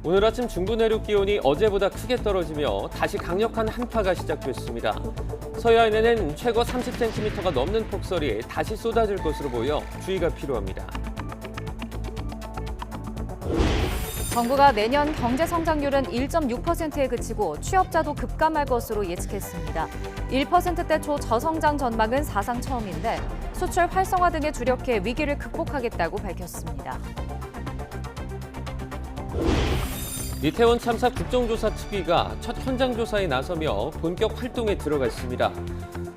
오늘 아침 중부 내륙 기온이 어제보다 크게 떨어지며 다시 강력한 한파가 시작됐습니다. 서해안에는 최고 30cm가 넘는 폭설이 다시 쏟아질 것으로 보여 주의가 필요합니다. 정부가 내년 경제 성장률은 1.6%에 그치고 취업자도 급감할 것으로 예측했습니다. 1%대 초 저성장 전망은 사상 처음인데 수출 활성화 등에 주력해 위기를 극복하겠다고 밝혔습니다. 이태원 참사 국정조사 특위가 첫 현장 조사에 나서며 본격 활동에 들어갔습니다.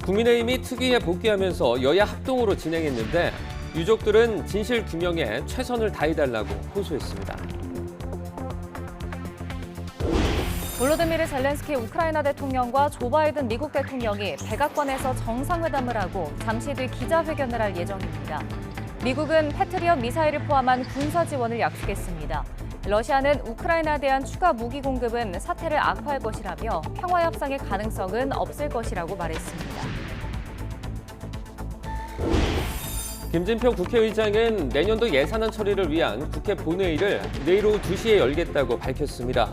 국민의힘이 특위에 복귀하면서 여야 합동으로 진행했는데 유족들은 진실 규명에 최선을 다해달라고 호소했습니다. 볼로드미르 젤렌스키 우크라이나 대통령과 조 바이든 미국 대통령이 백악관에서 정상회담을 하고 잠시 뒤 기자회견을 할 예정입니다. 미국은 패트리엇 미사일을 포함한 군사 지원을 약속했습니다. 러시아는 우크라이나에 대한 추가 무기 공급은 사태를 악화할 것이라며 평화 협상의 가능성은 없을 것이라고 말했습니다. 김진표 국회의장은 내년도 예산안 처리를 위한 국회 본회의를 내일 오후 2시에 열겠다고 밝혔습니다.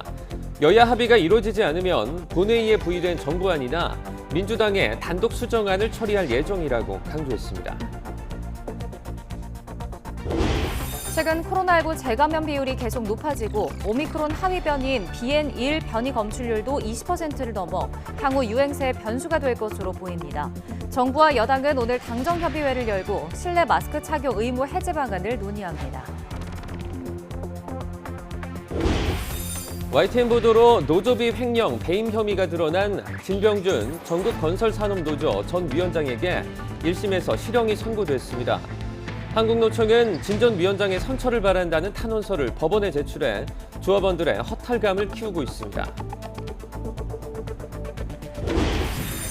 여야 합의가 이루어지지 않으면 본회의에 부의된 정부안이나 민주당의 단독 수정안을 처리할 예정이라고 강조했습니다. 최근 코로나19 재감염 비율이 계속 높아지고 오미크론 하위 변이인 BN.1 변이 검출률도 20%를 넘어 향후 유행세의 변수가 될 것으로 보입니다. 정부와 여당은 오늘 당정협의회를 열고 실내 마스크 착용 의무 해제 방안을 논의합니다. YTN 보도로 노조비 횡령, 배임 혐의가 드러난 진병준 전국건설산업노조 전 위원장에게 1심에서 실형이 선고됐습니다. 한국노총은 진 전 위원장의 선처를 바란다는 탄원서를 법원에 제출해 조합원들의 허탈감을 키우고 있습니다.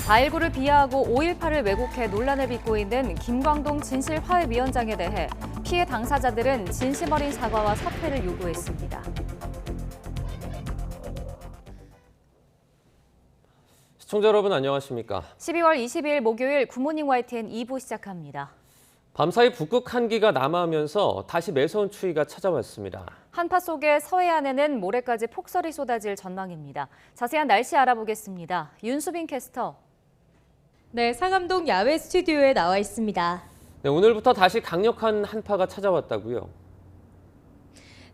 4.19를 비하하고 5.18을 왜곡해 논란을 빚고 있는 김광동 진실화해위원장에 대해 피해 당사자들은 진심 어린 사과와 사퇴를 요구했습니다. 시청자 여러분 안녕하십니까? 12월 22일 목요일 굿모닝 YTN 2부 시작합니다. 밤사이 북극 한기가 남하하면서 다시 매서운 추위가 찾아왔습니다. 한파 속에 서해안에는 모레까지 폭설이 쏟아질 전망입니다. 자세한 날씨 알아보겠습니다. 윤수빈 캐스터. 네, 상암동 야외 스튜디오에 나와 있습니다. 네, 오늘부터 다시 강력한 한파가 찾아왔다고요?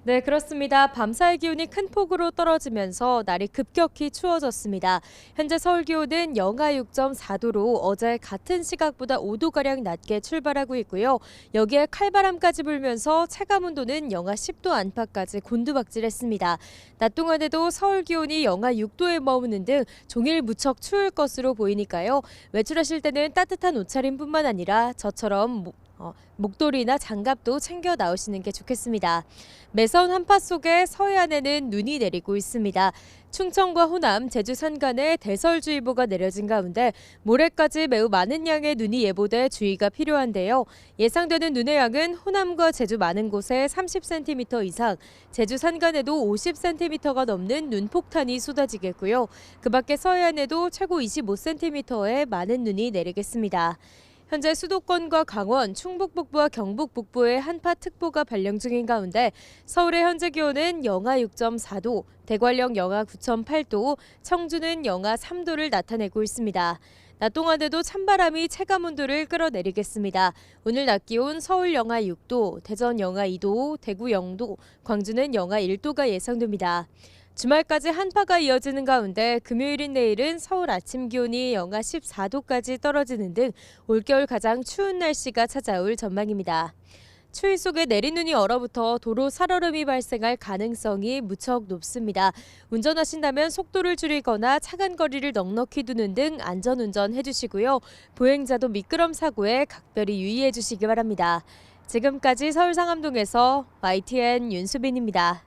네, 그렇습니다. 밤사이 기온이 큰 폭으로 떨어지면서 날이 급격히 추워졌습니다. 현재 서울 기온은 영하 6.4도로 어제 같은 시각보다 5도가량 낮게 출발하고 있고요. 여기에 칼바람까지 불면서 체감 온도는 영하 10도 안팎까지 곤두박질했습니다. 낮 동안에도 서울 기온이 영하 6도에 머무는 등 종일 무척 추울 것으로 보이니까요. 외출하실 때는 따뜻한 옷차림뿐만 아니라 저처럼 목도리나 장갑도 챙겨 나오시는 게 좋겠습니다. 매서운 한파 속에 서해안에는 눈이 내리고 있습니다. 충청과 호남, 제주 산간에 대설주의보가 내려진 가운데 모레까지 매우 많은 양의 눈이 예보돼 주의가 필요한데요. 예상되는 눈의 양은 호남과 제주 많은 곳에 30cm 이상, 제주 산간에도 50cm가 넘는 눈폭탄이 쏟아지겠고요. 그 밖에 서해안에도 최고 25cm의 많은 눈이 내리겠습니다. 현재 수도권과 강원, 충북 북부와 경북 북부에 한파특보가 발령 중인 가운데 서울의 현재 기온은 영하 6.4도, 대관령 영하 9.8도, 청주는 영하 3도를 나타내고 있습니다. 낮 동안에도 찬바람이 체감온도를 끌어내리겠습니다. 오늘 낮 기온 서울 영하 6도, 대전 영하 2도, 대구 0도, 광주는 영하 1도가 예상됩니다. 주말까지 한파가 이어지는 가운데 금요일인 내일은 서울 아침 기온이 영하 14도까지 떨어지는 등 올겨울 가장 추운 날씨가 찾아올 전망입니다. 추위 속에 내린 눈이 얼어붙어 도로 살얼음이 발생할 가능성이 무척 높습니다. 운전하신다면 속도를 줄이거나 차간 거리를 넉넉히 두는 등 안전운전 해주시고요. 보행자도 미끄럼 사고에 각별히 유의해 주시기 바랍니다. 지금까지 서울 상암동에서 YTN 윤수빈입니다.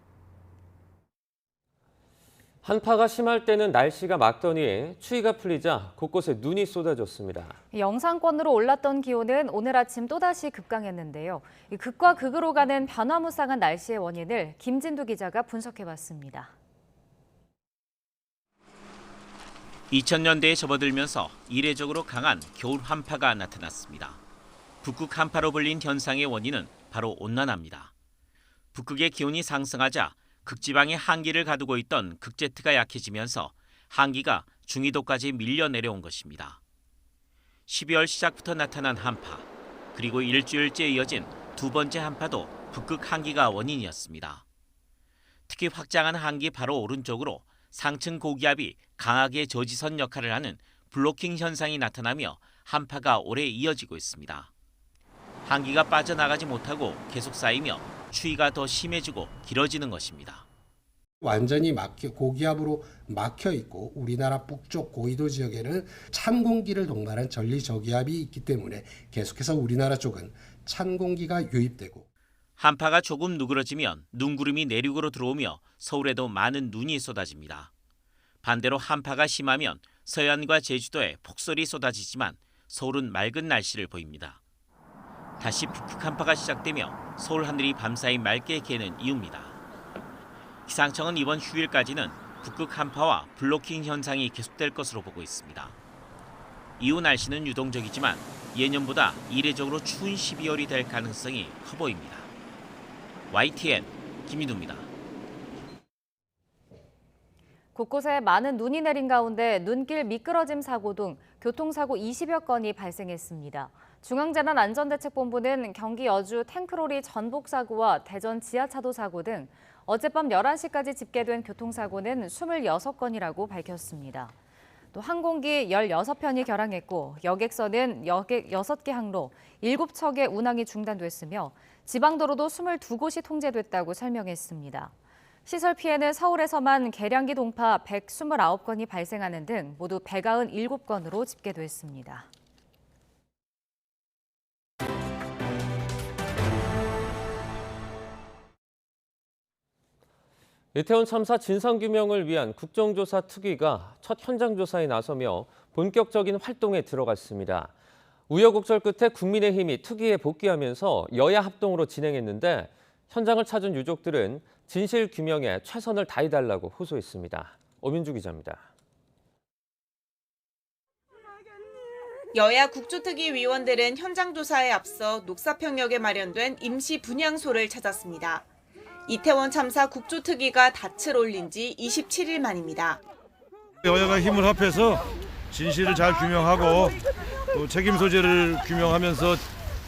한파가 심할 때는 날씨가 맑더니 추위가 풀리자 곳곳에 눈이 쏟아졌습니다. 영상권으로 올랐던 기온은 오늘 아침 또다시 급강했는데요. 극과 극으로 가는 변화무쌍한 날씨의 원인을 김진두 기자가 분석해봤습니다. 2000년대에 접어들면서 이례적으로 강한 겨울 한파가 나타났습니다. 북극 한파로 불린 현상의 원인은 바로 온난화입니다. 북극의 기온이 상승하자 극지방에 한기를 가두고 있던 극제트가 약해지면서 한기가 중위도까지 밀려 내려온 것입니다. 12월 시작부터 나타난 한파, 그리고 일주일째 이어진 두 번째 한파도 북극 한기가 원인이었습니다. 특히 확장한 한기 바로 오른쪽으로 상층 고기압이 강하게 저지선 역할을 하는 블로킹 현상이 나타나며 한파가 오래 이어지고 있습니다. 한기가 빠져나가지 못하고 계속 쌓이며 추위가 더 심해지고 길어지는 것입니다. 완전히 고기압으로 막혀 있고 우리나라 북쪽 고위도 지역에는 찬 공기를 동반한 전리저기압이 있기 때문에 계속해서 우리나라 쪽은 찬 공기가 유입되고 한파가 조금 누그러지면 눈구름이 내륙으로 들어오며 서울에도 많은 눈이 쏟아집니다. 반대로 한파가 심하면 서해안과 제주도에 폭설이 쏟아지지만 서울은 맑은 날씨를 보입니다. 다시 북극 한파가 시작되며 서울 하늘이 밤사이 맑게 개는 이유입니다. 기상청은 이번 휴일까지는 북극 한파와 블로킹 현상이 계속될 것으로 보고 있습니다. 이후 날씨는 유동적이지만 예년보다 이례적으로 추운 12월이 될 가능성이 커 보입니다. YTN 김민우입니다. 곳곳에 많은 눈이 내린 가운데 눈길 미끄러짐 사고 등 교통사고 20여 건이 발생했습니다. 중앙재난안전대책본부는 경기 여주 탱크로리 전복 사고와 대전 지하차도 사고 등 어젯밤 11시까지 집계된 교통사고는 26건이라고 밝혔습니다. 또 항공기 16편이 결항했고 여객선은 여객 6개 항로 7척의 운항이 중단됐으며 지방도로도 22곳이 통제됐다고 설명했습니다. 시설 피해는 서울에서만 계량기 동파 129건이 발생하는 등 모두 197건으로 집계됐습니다. 이태원 참사 진상규명을 위한 국정조사 특위가 첫 현장 조사에 나서며 본격적인 활동에 들어갔습니다. 우여곡절 끝에 국민의힘이 특위에 복귀하면서 여야 합동으로 진행했는데 현장을 찾은 유족들은 진실규명에 최선을 다해달라고 호소했습니다. 오민주 기자입니다. 여야 국조특위 위원들은 현장 조사에 앞서 녹사평역에 마련된 임시 분향소를 찾았습니다. 이태원 참사 국조특위가 닻을 올린 지 27일 만입니다. 여야가 힘을 합해서 진실을 잘 규명하고 또 책임 소재를 규명하면서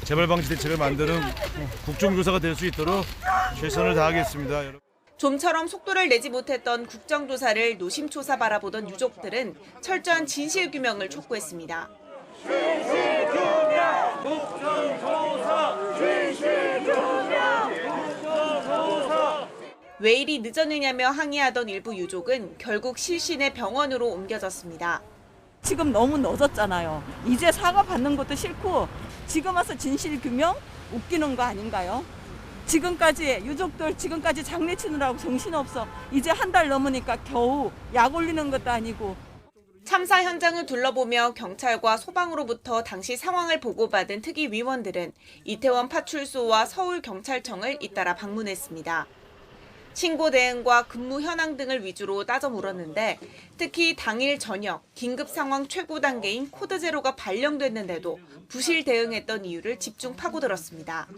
재발 방지 대책을 만드는 국정조사가 될 수 있도록 최선을 다하겠습니다. 좀처럼 속도를 내지 못했던 국정조사를 노심초사 바라보던 유족들은 철저한 진실규명을 촉구했습니다. 진실규명! 국정조사! 진실규명! 국정조사! 왜 이리 늦었느냐며 항의하던 일부 유족은 결국 실신의 병원으로 옮겨졌습니다. 지금 너무 늦었잖아요. 이제 사과 받는 것도 싫고 지금 와서 진실규명? 웃기는 거 아닌가요? 유족들 지금까지 장례치느라고 정신없어. 이제 한 달 넘으니까 겨우 약 올리는 것도 아니고. 참사 현장을 둘러보며 경찰과 소방으로부터 당시 상황을 보고받은 특위위원들은 이태원 파출소와 서울경찰청을 잇따라 방문했습니다. 신고 대응과 근무 현황 등을 위주로 따져 물었는데 특히 당일 저녁 긴급 상황 최고 단계인 코드 제로가 발령됐는데도 부실 대응했던 이유를 집중 파고들었습니다.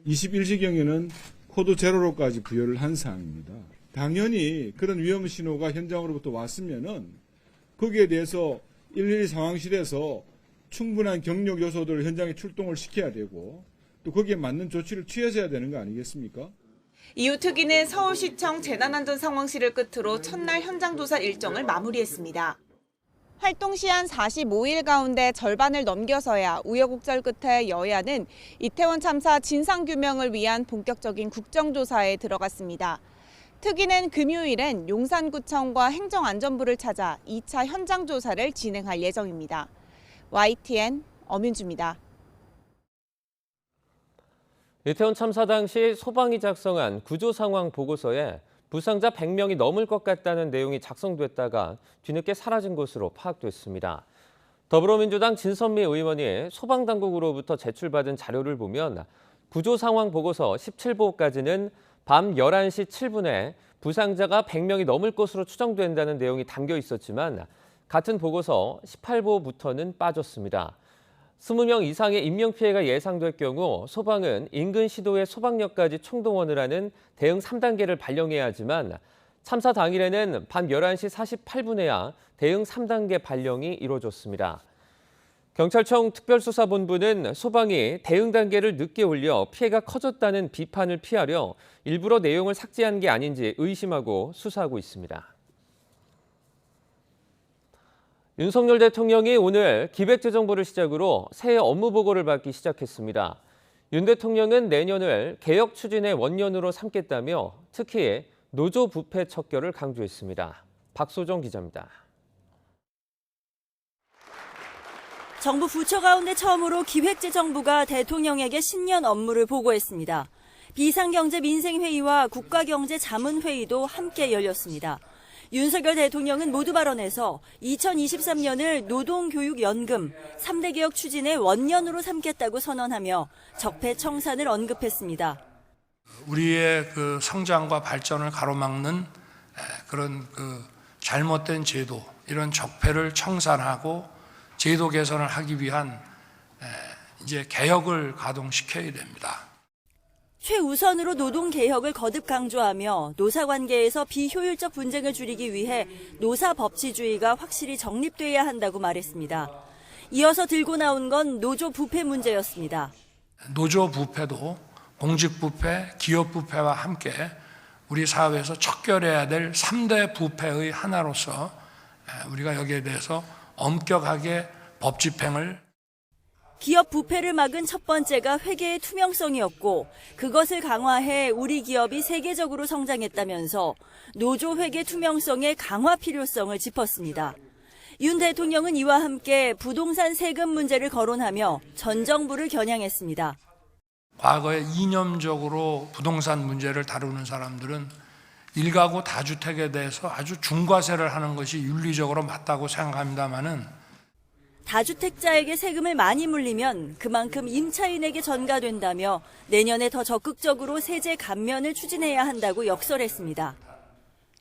21시경에는 코드 제로로까지 부여를 한 사항입니다. 당연히 그런 위험 신호가 현장으로부터 왔으면은 거기에 대해서 112 상황실에서 충분한 경력 요소들을 현장에 출동을 시켜야 되고 또 거기에 맞는 조치를 취해서야 되는 거 아니겠습니까? 이후 특위는 서울시청 재난안전상황실을 끝으로 첫날 현장조사 일정을 마무리했습니다. 활동 시한 45일 가운데 절반을 넘겨서야 우여곡절 끝에 여야는 이태원 참사 진상규명을 위한 본격적인 국정조사에 들어갔습니다. 특위는 금요일엔 용산구청과 행정안전부를 찾아 2차 현장조사를 진행할 예정입니다. YTN 엄윤주입니다. 이태원 참사 당시 소방이 작성한 구조 상황 보고서에 부상자 100명이 넘을 것 같다는 내용이 작성됐다가 뒤늦게 사라진 것으로 파악됐습니다. 더불어민주당 진선미 의원이 소방당국으로부터 제출받은 자료를 보면 구조 상황 보고서 17보까지는 밤 11시 7분에 부상자가 100명이 넘을 것으로 추정된다는 내용이 담겨 있었지만 같은 보고서 18보부터는 빠졌습니다. 20명 이상의 인명피해가 예상될 경우 소방은 인근 시도의 소방력까지 총동원을 하는 대응 3단계를 발령해야 하지만 참사 당일에는 밤 11시 48분에야 대응 3단계 발령이 이루어졌습니다. 경찰청 특별수사본부는 소방이 대응 단계를 늦게 올려 피해가 커졌다는 비판을 피하려 일부러 내용을 삭제한 게 아닌지 의심하고 수사하고 있습니다. 윤석열 대통령이 오늘 기획재정부를 시작으로 새해 업무 보고를 받기 시작했습니다. 윤 대통령은 내년을 개혁 추진의 원년으로 삼겠다며 특히 노조 부패 척결을 강조했습니다. 박소정 기자입니다. 정부 부처 가운데 처음으로 기획재정부가 대통령에게 신년 업무를 보고했습니다. 비상경제민생회의와 국가경제자문회의도 함께 열렸습니다. 윤석열 대통령은 모두 발언에서 2023년을 노동교육연금 3대 개혁 추진의 원년으로 삼겠다고 선언하며 적폐 청산을 언급했습니다. 우리의 그 성장과 발전을 가로막는 그런 잘못된 제도, 이런 적폐를 청산하고 제도 개선을 하기 위한 이제 개혁을 가동시켜야 됩니다. 최우선으로 노동개혁을 거듭 강조하며 노사관계에서 비효율적 분쟁을 줄이기 위해 노사법치주의가 확실히 정립돼야 한다고 말했습니다. 이어서 들고 나온 건 노조 부패 문제였습니다. 노조 부패도 공직부패, 기업부패와 함께 우리 사회에서 척결해야 될 3대 부패의 하나로서 우리가 여기에 대해서 엄격하게 법 집행을 기업 부패를 막은 첫 번째가 회계의 투명성이었고 그것을 강화해 우리 기업이 세계적으로 성장했다면서 노조 회계 투명성의 강화 필요성을 짚었습니다. 윤 대통령은 이와 함께 부동산 세금 문제를 거론하며 전 정부를 겨냥했습니다. 과거에 이념적으로 부동산 문제를 다루는 사람들은 일가구 다주택에 대해서 아주 중과세를 하는 것이 윤리적으로 맞다고 생각합니다마는 다주택자에게 세금을 많이 물리면 그만큼 임차인에게 전가된다며 내년에 더 적극적으로 세제 감면을 추진해야 한다고 역설했습니다.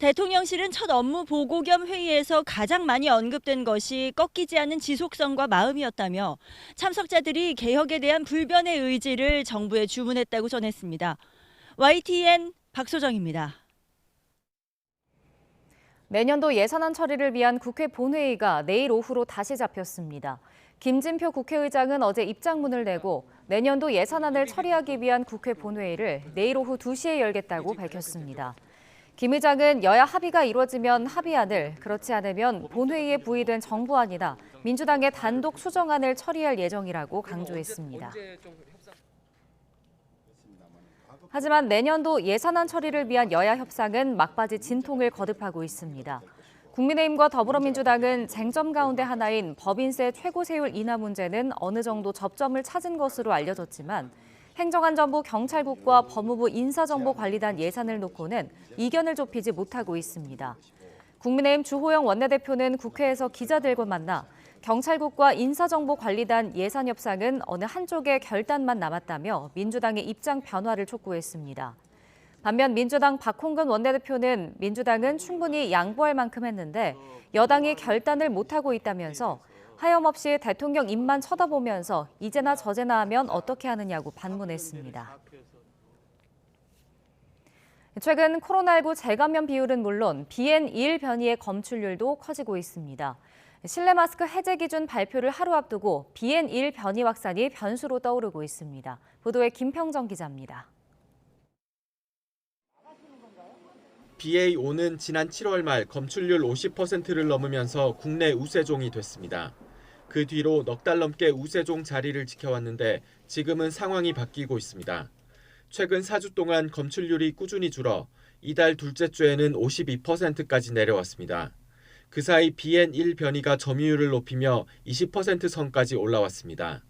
대통령실은 첫 업무 보고 겸 회의에서 가장 많이 언급된 것이 꺾이지 않는 지속성과 마음이었다며 참석자들이 개혁에 대한 불변의 의지를 정부에 주문했다고 전했습니다. YTN 박소정입니다. 내년도 예산안 처리를 위한 국회 본회의가 내일 오후로 다시 잡혔습니다. 김진표 국회의장은 어제 입장문을 내고 내년도 예산안을 처리하기 위한 국회 본회의를 내일 오후 2시에 열겠다고 밝혔습니다. 김 의장은 여야 합의가 이루어지면 합의안을, 그렇지 않으면 본회의에 부의된 정부안이나 민주당의 단독 수정안을 처리할 예정이라고 강조했습니다. 하지만 내년도 예산안 처리를 위한 여야 협상은 막바지 진통을 거듭하고 있습니다. 국민의힘과 더불어민주당은 쟁점 가운데 하나인 법인세 최고세율 인하 문제는 어느 정도 접점을 찾은 것으로 알려졌지만 행정안전부 경찰국과 법무부 인사정보관리단 예산을 놓고는 이견을 좁히지 못하고 있습니다. 국민의힘 주호영 원내대표는 국회에서 기자들과 만나 경찰국과 인사정보관리단 예산 협상은 어느 한쪽의 결단만 남았다며 민주당의 입장 변화를 촉구했습니다. 반면 민주당 박홍근 원내대표는 민주당은 충분히 양보할 만큼 했는데 여당이 결단을 못하고 있다면서 하염없이 대통령 입만 쳐다보면서 이제나 저제나 하면 어떻게 하느냐고 반문했습니다. 최근 코로나19 재감염 비율은 물론 BN.1 변이의 검출률도 커지고 있습니다. 실내 마스크 해제 기준 발표를 하루 앞두고 BN.1 변이 확산이 변수로 떠오르고 있습니다. 보도에 김평정 기자입니다. BA.5는 지난 7월 말 검출률 50%를 넘으면서 국내 우세종이 됐습니다. 그 뒤로 넉 달 넘게 우세종 자리를 지켜왔는데 지금은 상황이 바뀌고 있습니다. 최근 4주 동안 검출률이 꾸준히 줄어 이달 둘째 주에는 52%까지 내려왔습니다. 그 사이 BN.1 변이가 점유율을 높이며 20% 선까지 올라왔습니다.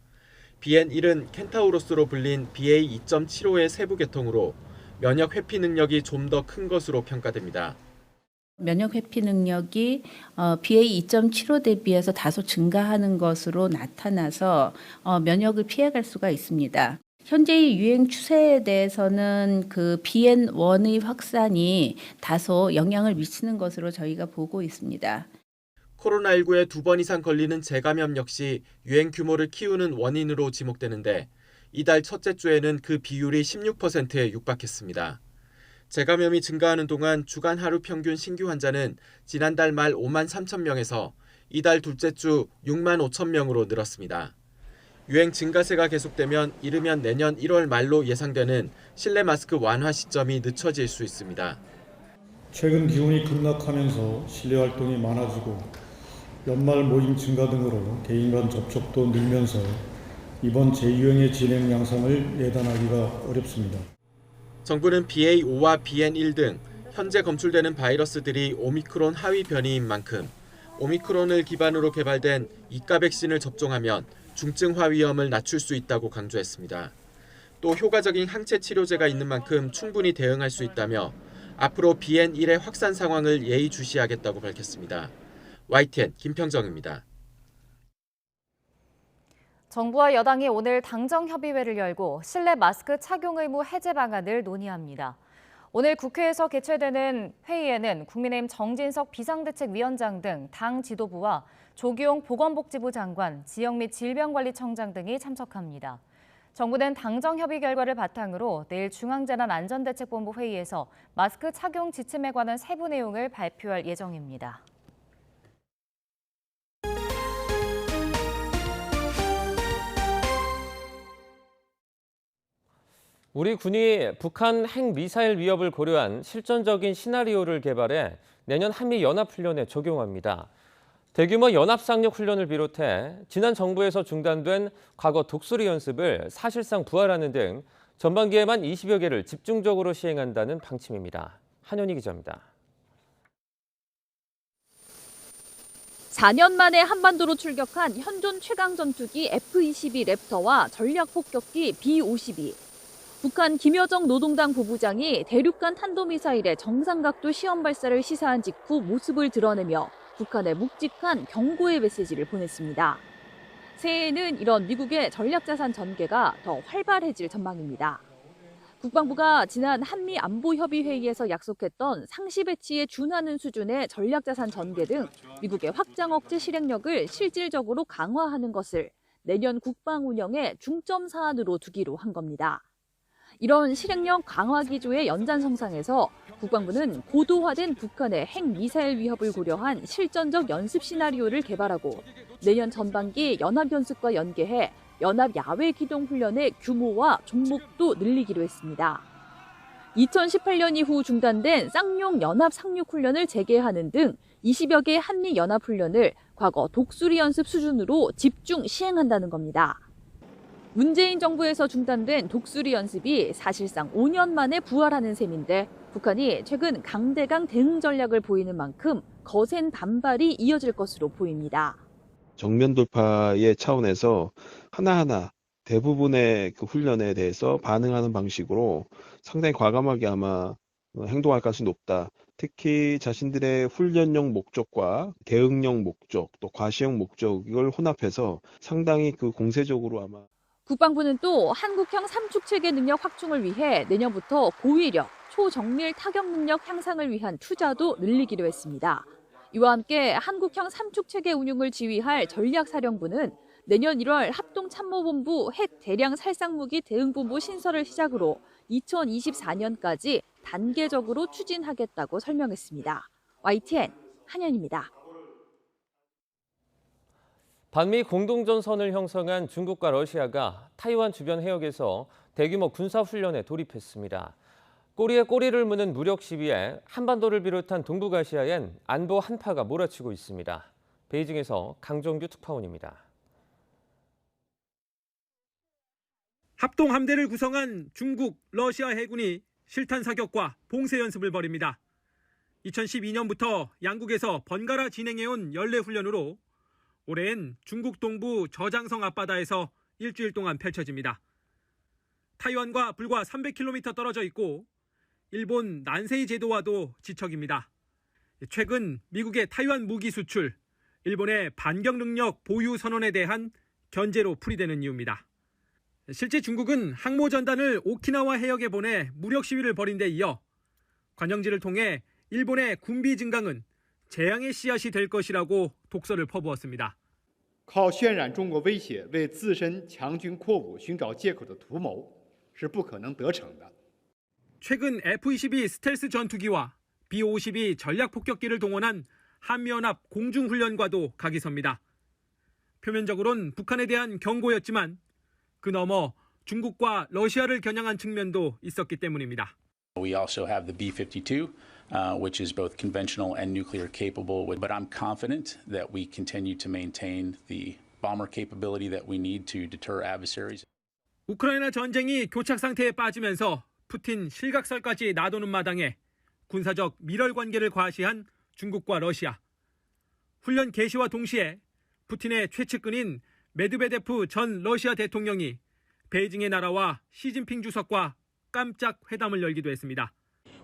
BN.1은 켄타우로스로 불린 BA.2.75의 세부 계통으로 면역 회피 능력이 좀 더 큰 것으로 평가됩니다. 면역 회피 능력이 BA.2.75 대비해서 다소 증가하는 것으로 나타나서 면역을 피해갈 수가 있습니다. 현재의 유행 추세에 대해서는 그 BN.1의 확산이 다소 영향을 미치는 것으로 저희가 보고 있습니다. 코로나19에 2번 이상 걸리는 재감염 역시 유행 규모를 키우는 원인으로 지목되는데 이달 첫째 주에는 그 비율이 16%에 육박했습니다. 재감염이 증가하는 동안 주간 하루 평균 신규 환자는 지난달 말 5만 3천 명에서 이달 둘째 주 6만 5천 명으로 늘었습니다. 유행 증가세가 계속되면 이르면 내년 1월 말로 예상되는 실내 마스크 완화 시점이 늦춰질 수 있습니다. 최근 기온이 급락하면서 실내 활동이 많아지고 연말 모임 증가 등으로 개인 간 접촉도 늘면서 이번 재유행의 진행 양상을 예단하기가 어렵습니다. 정부는 BA5와 BN1 등 현재 검출되는 바이러스들이 오미크론 하위 변이인 만큼 오미크론을 기반으로 개발된 이가 백신을 접종하면 중증화 위험을 낮출 수 있다고 강조했습니다. 또 효과적인 항체 치료제가 있는 만큼 충분히 대응할 수 있다며 앞으로 BN1의 확산 상황을 예의주시하겠다고 밝혔습니다. YTN 김평정입니다. 정부와 여당이 오늘 당정협의회를 열고 실내 마스크 착용 의무 해제 방안을 논의합니다. 오늘 국회에서 개최되는 회의에는 국민의힘 정진석 비상대책위원장 등 당 지도부와 조규용 보건복지부 장관, 지역 및 질병관리청장 등이 참석합니다. 정부는 당정협의 결과를 바탕으로 내일 중앙재난안전대책본부 회의에서 마스크 착용 지침에 관한 세부 내용을 발표할 예정입니다. 우리 군이 북한 핵미사일 위협을 고려한 실전적인 시나리오를 개발해 내년 한미연합훈련에 적용합니다. 대규모 연합상륙훈련을 비롯해 지난 정부에서 중단된 과거 독수리 연습을 사실상 부활하는 등 전반기에만 20여 개를 집중적으로 시행한다는 방침입니다. 한현희 기자입니다. 4년 만에 한반도로 출격한 현존 최강 전투기 F-22 랩터와 전략폭격기 B-52. 북한 김여정 노동당 부부장이 대륙간 탄도미사일의 정상각도 시험 발사를 시사한 직후 모습을 드러내며 북한에 묵직한 경고의 메시지를 보냈습니다. 새해에는 이런 미국의 전략자산 전개가 더 활발해질 전망입니다. 국방부가 지난 한미안보협의회의에서 약속했던 상시 배치에 준하는 수준의 전략자산 전개 등 미국의 확장 억제 실행력을 실질적으로 강화하는 것을 내년 국방 운영의 중점 사안으로 두기로 한 겁니다. 이런 실행력 강화 기조의 연장선상에서 국방부는 고도화된 북한의 핵미사일 위협을 고려한 실전적 연습 시나리오를 개발하고 내년 전반기 연합연습과 연계해 연합 야외 기동 훈련의 규모와 종목도 늘리기로 했습니다. 2018년 이후 중단된 쌍용 연합 상륙 훈련을 재개하는 등 20여 개 한미 연합 훈련을 과거 독수리 연습 수준으로 집중 시행한다는 겁니다. 문재인 정부에서 중단된 독수리 연습이 사실상 5년 만에 부활하는 셈인데 북한이 최근 강대강 대응 전략을 보이는 만큼 거센 반발이 이어질 것으로 보입니다. 정면 돌파의 차원에서 하나하나 대부분의 그 훈련에 대해서 반응하는 방식으로 상당히 과감하게 아마 행동할 가능성이 높다. 특히 자신들의 훈련용 목적과 대응용 목적, 또 과시용 목적을 혼합해서 상당히 그 공세적으로 아마 국방부는 또 한국형 삼축체계 능력 확충을 위해 내년부터 고위력, 초정밀 타격 능력 향상을 위한 투자도 늘리기로 했습니다. 이와 함께 한국형 삼축체계 운용을 지휘할 전략사령부는 내년 1월 합동참모본부 핵 대량 살상무기 대응본부 신설을 시작으로 2024년까지 단계적으로 추진하겠다고 설명했습니다. YTN 한현입니다. 반미 공동전선을 형성한 중국과 러시아가 타이완 주변 해역에서 대규모 군사훈련에 돌입했습니다. 꼬리에 꼬리를 무는 무력 시위에 한반도를 비롯한 동북아시아엔 안보 한파가 몰아치고 있습니다. 베이징에서 강정규 특파원입니다. 합동함대를 구성한 중국, 러시아 해군이 실탄 사격과 봉쇄 연습을 벌입니다. 2012년부터 양국에서 번갈아 진행해온 연례훈련으로 올해엔 중국 동부 저장성 앞바다에서 일주일 동안 펼쳐집니다. 타이완과 불과 300km 떨어져 있고 일본 난세이 제도와도 지척입니다. 최근 미국의 타이완 무기 수출, 일본의 반격 능력 보유 선언에 대한 견제로 풀이되는 이유입니다. 실제 중국은 항모전단을 오키나와 해역에 보내 무력 시위를 벌인 데 이어 관영지를 통해 일본의 군비 증강은 재앙의 씨앗이 될 것이라고 독서를 퍼부었습니다. 靠渲染中国威胁为自身强军扩武寻找借口的图谋是不可能得逞的。 최근 F-22 스텔스 전투기와 B-52 전략 폭격기를 동원한 한미연합 공중훈련과도 각이 섭니다. 표면적으로는 북한에 대한 경고였지만 그 너머 중국과 러시아를 겨냥한 측면도 있었기 때문입니다. We also have the B-52, which is both conventional and nuclear capable. But I'm confident that we continue to maintain the bomber capability that we need to deter adversaries. 우크라이나 전쟁이 교착 상태에 빠지면서 푸틴 실각설까지 놔두는 마당에 군사적 밀월 관계를 과시한 중국과 러시아. 훈련 개시와 동시에 푸틴의 최측근인 메드베데프 전 러시아 대통령이 베이징에 날아와 시진핑 주석과 깜짝 회담을 열기도 했습니다.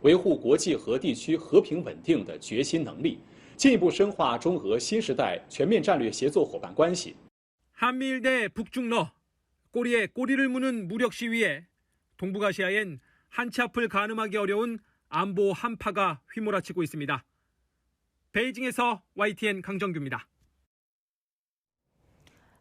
维护国际和地区和平稳定的决心能力，进一步深化中俄新时代全面战略协作伙伴关系。 한미일 대 북중러, 꼬리에 꼬리를 무는 무력 시위에 동북아시아엔 한치 앞을 가늠하기 어려운 안보 한파가 휘몰아치고 있습니다. 베이징에서 YTN 강정규입니다.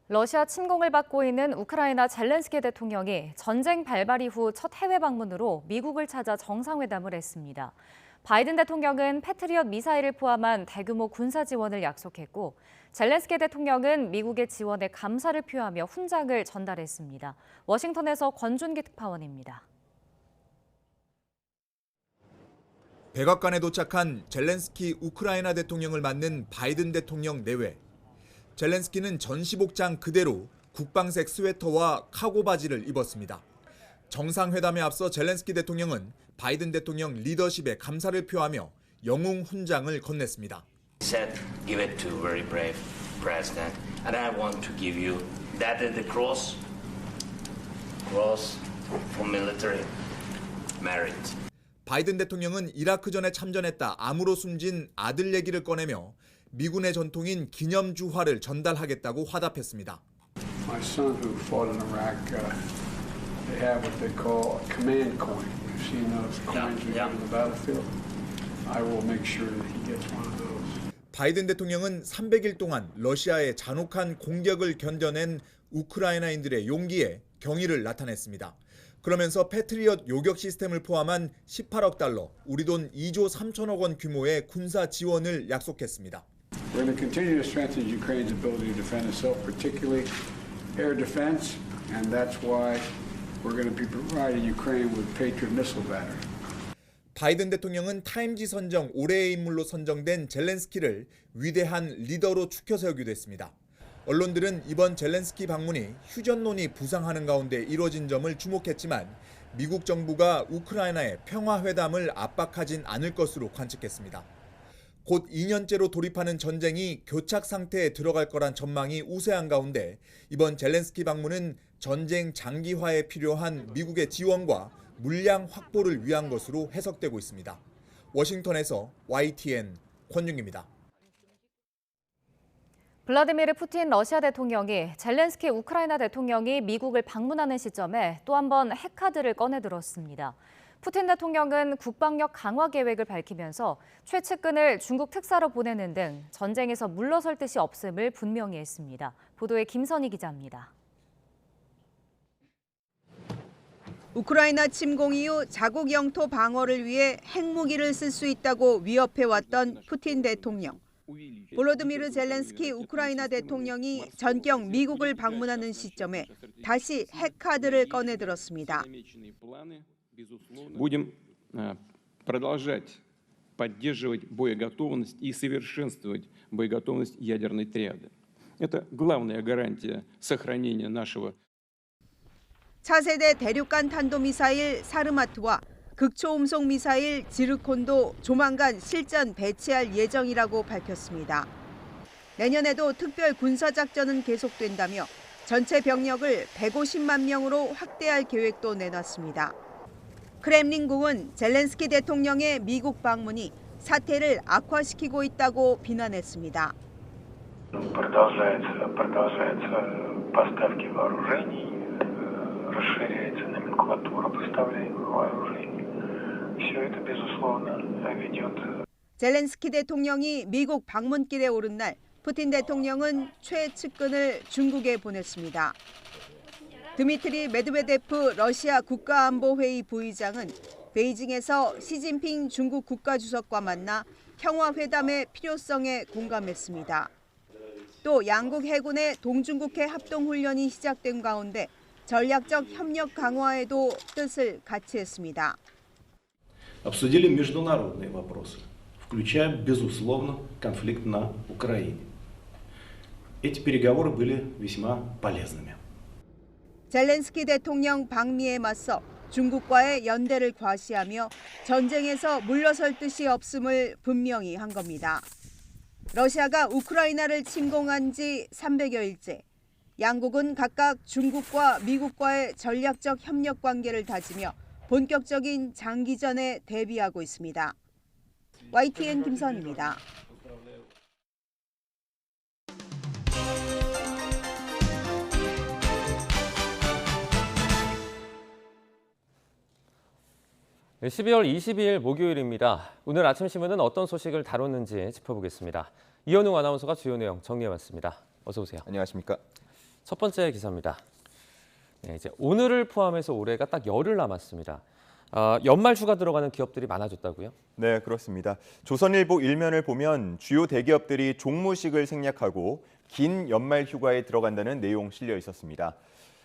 러시아 침공을 받고 있는 우크라이나 젤렌스키 대통령이 전쟁 발발 이후 첫 해외 방문으로 미국을 찾아 정상회담을 했습니다. 바이든 대통령은 패트리엇 미사일을 포함한 대규모 군사 지원을 약속했고 젤렌스키 대통령은 미국의 지원에 감사를 표하며 훈장을 전달했습니다. 워싱턴에서 권준기 특파원입니다. 백악관에 도착한 젤렌스키 우크라이나 대통령을 맞는 바이든 대통령 내외. 젤렌스키는 전시복장 그대로 국방색 스웨터와 카고 바지를 입었습니다. 정상회담에 앞서 젤렌스키 대통령은 바이든 대통령 리더십에 감사를 표하며 영웅 훈장을 건넸습니다. said, give it to very brave president, and I want to give you that is the cross for military merit. 바이든 대통령은 이라크전에 참전했다 암으로 숨진 아들 얘기를 꺼내며 미군의 전통인 기념주화를 전달하겠다고 화답했습니다. My son who fought in Iraq, they have what they call a command coin. You've seen those coins we have in the battlefield. I will make sure that he gets one of those. 바이든 대통령은 300일 동안 러시아의 잔혹한 공격을 견뎌낸 우크라이나인들의 용기에 경의를 나타냈습니다. 그러면서 패트리엇 요격 시스템을 포함한 18억 달러, 우리 돈 2조 3천억 원 규모의 군사 지원을 약속했습니다. We're going to continue to strengthen Ukraine's ability to defend itself, particularly air defense, and that's why we're going to be providing Ukraine with Patriot missile battery. 바이든 대통령은 타임지 선정 올해의 인물로 선정된 젤렌스키를 위대한 리더로 추켜 세우기도 했습니다. 언론들은 이번 젤렌스키 방문이 휴전론이 부상하는 가운데 이뤄진 점을 주목했지만 미국 정부가 우크라이나의 평화회담을 압박하진 않을 것으로 관측했습니다. 곧 2년째로 돌입하는 전쟁이 교착 상태에 들어갈 거란 전망이 우세한 가운데 이번 젤렌스키 방문은 전쟁 장기화에 필요한 미국의 지원과 물량 확보를 위한 것으로 해석되고 있습니다. 워싱턴에서 YTN 권윤기입니다. 블라디미르 푸틴 러시아 대통령이 젤렌스키 우크라이나 대통령이 미국을 방문하는 시점에 또 한 번 핵카드를 꺼내들었습니다. 푸틴 대통령은 국방력 강화 계획을 밝히면서 최측근을 중국 특사로 보내는 등 전쟁에서 물러설 뜻이 없음을 분명히 했습니다. 보도에 김선희 기자입니다. 우크라이나 침공 이후 자국 영토 방어를 위해 핵무기를 쓸 수 있다고 위협해왔던 푸틴 대통령. 볼로드미르 젤렌스키 우크라이나 대통령이 전격 미국을 방문하는 시점에 다시 핵카드를 꺼내들었습니다. Будем продолжать поддерживать боеготовность и совершенствовать боеготовность ядерной триады. Это главная гарантия сохранения нашего. 차세대 대륙간 탄도미사일 사르마트와 극초음속 미사일 지르콘도 조만간 실전 배치할 예정이라고 밝혔습니다. 내년에도 특별 군사작전은 계속된다며 전체 병력을 150만 명으로 확대할 계획도 내놨습니다. 크렘린궁은 젤렌스키 대통령의 미국 방문이 사태를 악화시키고 있다고 비난했습니다. Расширяется номенклатура поставляемых вооружений. Все это, безусловно, ведет. 젤렌스키 대통령이 미국 방문길에 오른 날 푸틴 대통령은 최측근을 중국에 보냈습니다. 드미트리 메드베데프 러시아 국가안보회의 부의장은 베이징에서 시진핑 중국 국가주석과 만나 평화회담의 필요성에 공감했습니다. 또 양국 해군의 동중국해 합동훈련이 시작된 가운데 전략적 협력 강화에도 뜻을 같이 했습니다. Обсудили международные вопросы, включая, безусловно, конфликт на Украине. Эти переговоры были весьма полезными. 젤렌스키 대통령 방미에 맞서 중국과의 연대를 과시하며 전쟁에서 물러설 뜻이 없음을 분명히 한 겁니다. 러시아가 우크라이나를 침공한 지 300여일째, 양국은 각각 중국과 미국과의 전략적 협력 관계를 다지며 본격적인 장기전에 대비하고 있습니다. YTN 김선입니다. 네, 12월 22일 목요일입니다. 오늘 아침 신문은 어떤 소식을 다뤘는지 짚어보겠습니다. 이현웅 아나운서가 주요 내용 정리해왔습니다. 어서 오세요. 안녕하십니까. 첫 번째 기사입니다. 네, 이제 오늘을 포함해서 올해가 딱 열흘 남았습니다. 연말 휴가 들어가는 기업들이 많아졌다고요? 네, 그렇습니다. 조선일보 일면을 보면 주요 대기업들이 종무식을 생략하고 긴 연말 휴가에 들어간다는 내용 실려 있었습니다.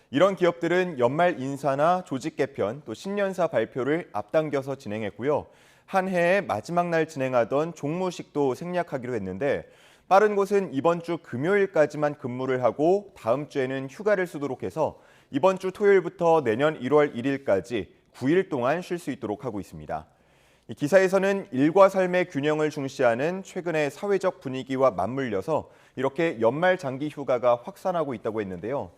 이런 기업들은 연말 인사나 조직 개편, 또 신년사 발표를 앞당겨서 진행했고요. 한 해의 마지막 날 진행하던 종무식도 생략하기로 했는데 빠른 곳은 이번 주 금요일까지만 근무를 하고 다음 주에는 휴가를 쓰도록 해서 이번 주 토요일부터 내년 1월 1일까지 9일 동안 쉴 수 있도록 하고 있습니다. 이 기사에서는 일과 삶의 균형을 중시하는 최근의 사회적 분위기와 맞물려서 이렇게 연말 장기 휴가가 확산하고 있다고 했는데요.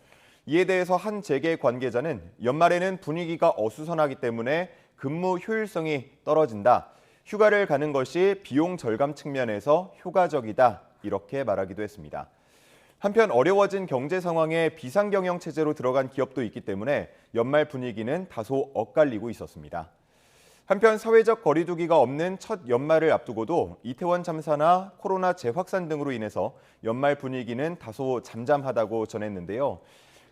이에 대해서 한 재계 관계자는 연말에는 분위기가 어수선하기 때문에 근무 효율성이 떨어진다. 휴가를 가는 것이 비용 절감 측면에서 효과적이다. 이렇게 말하기도 했습니다. 한편 어려워진 경제 상황에 비상경영 체제로 들어간 기업도 있기 때문에 연말 분위기는 다소 엇갈리고 있었습니다. 한편 사회적 거리두기가 없는 첫 연말을 앞두고도 이태원 참사나 코로나 재확산 등으로 인해서 연말 분위기는 다소 잠잠하다고 전했는데요.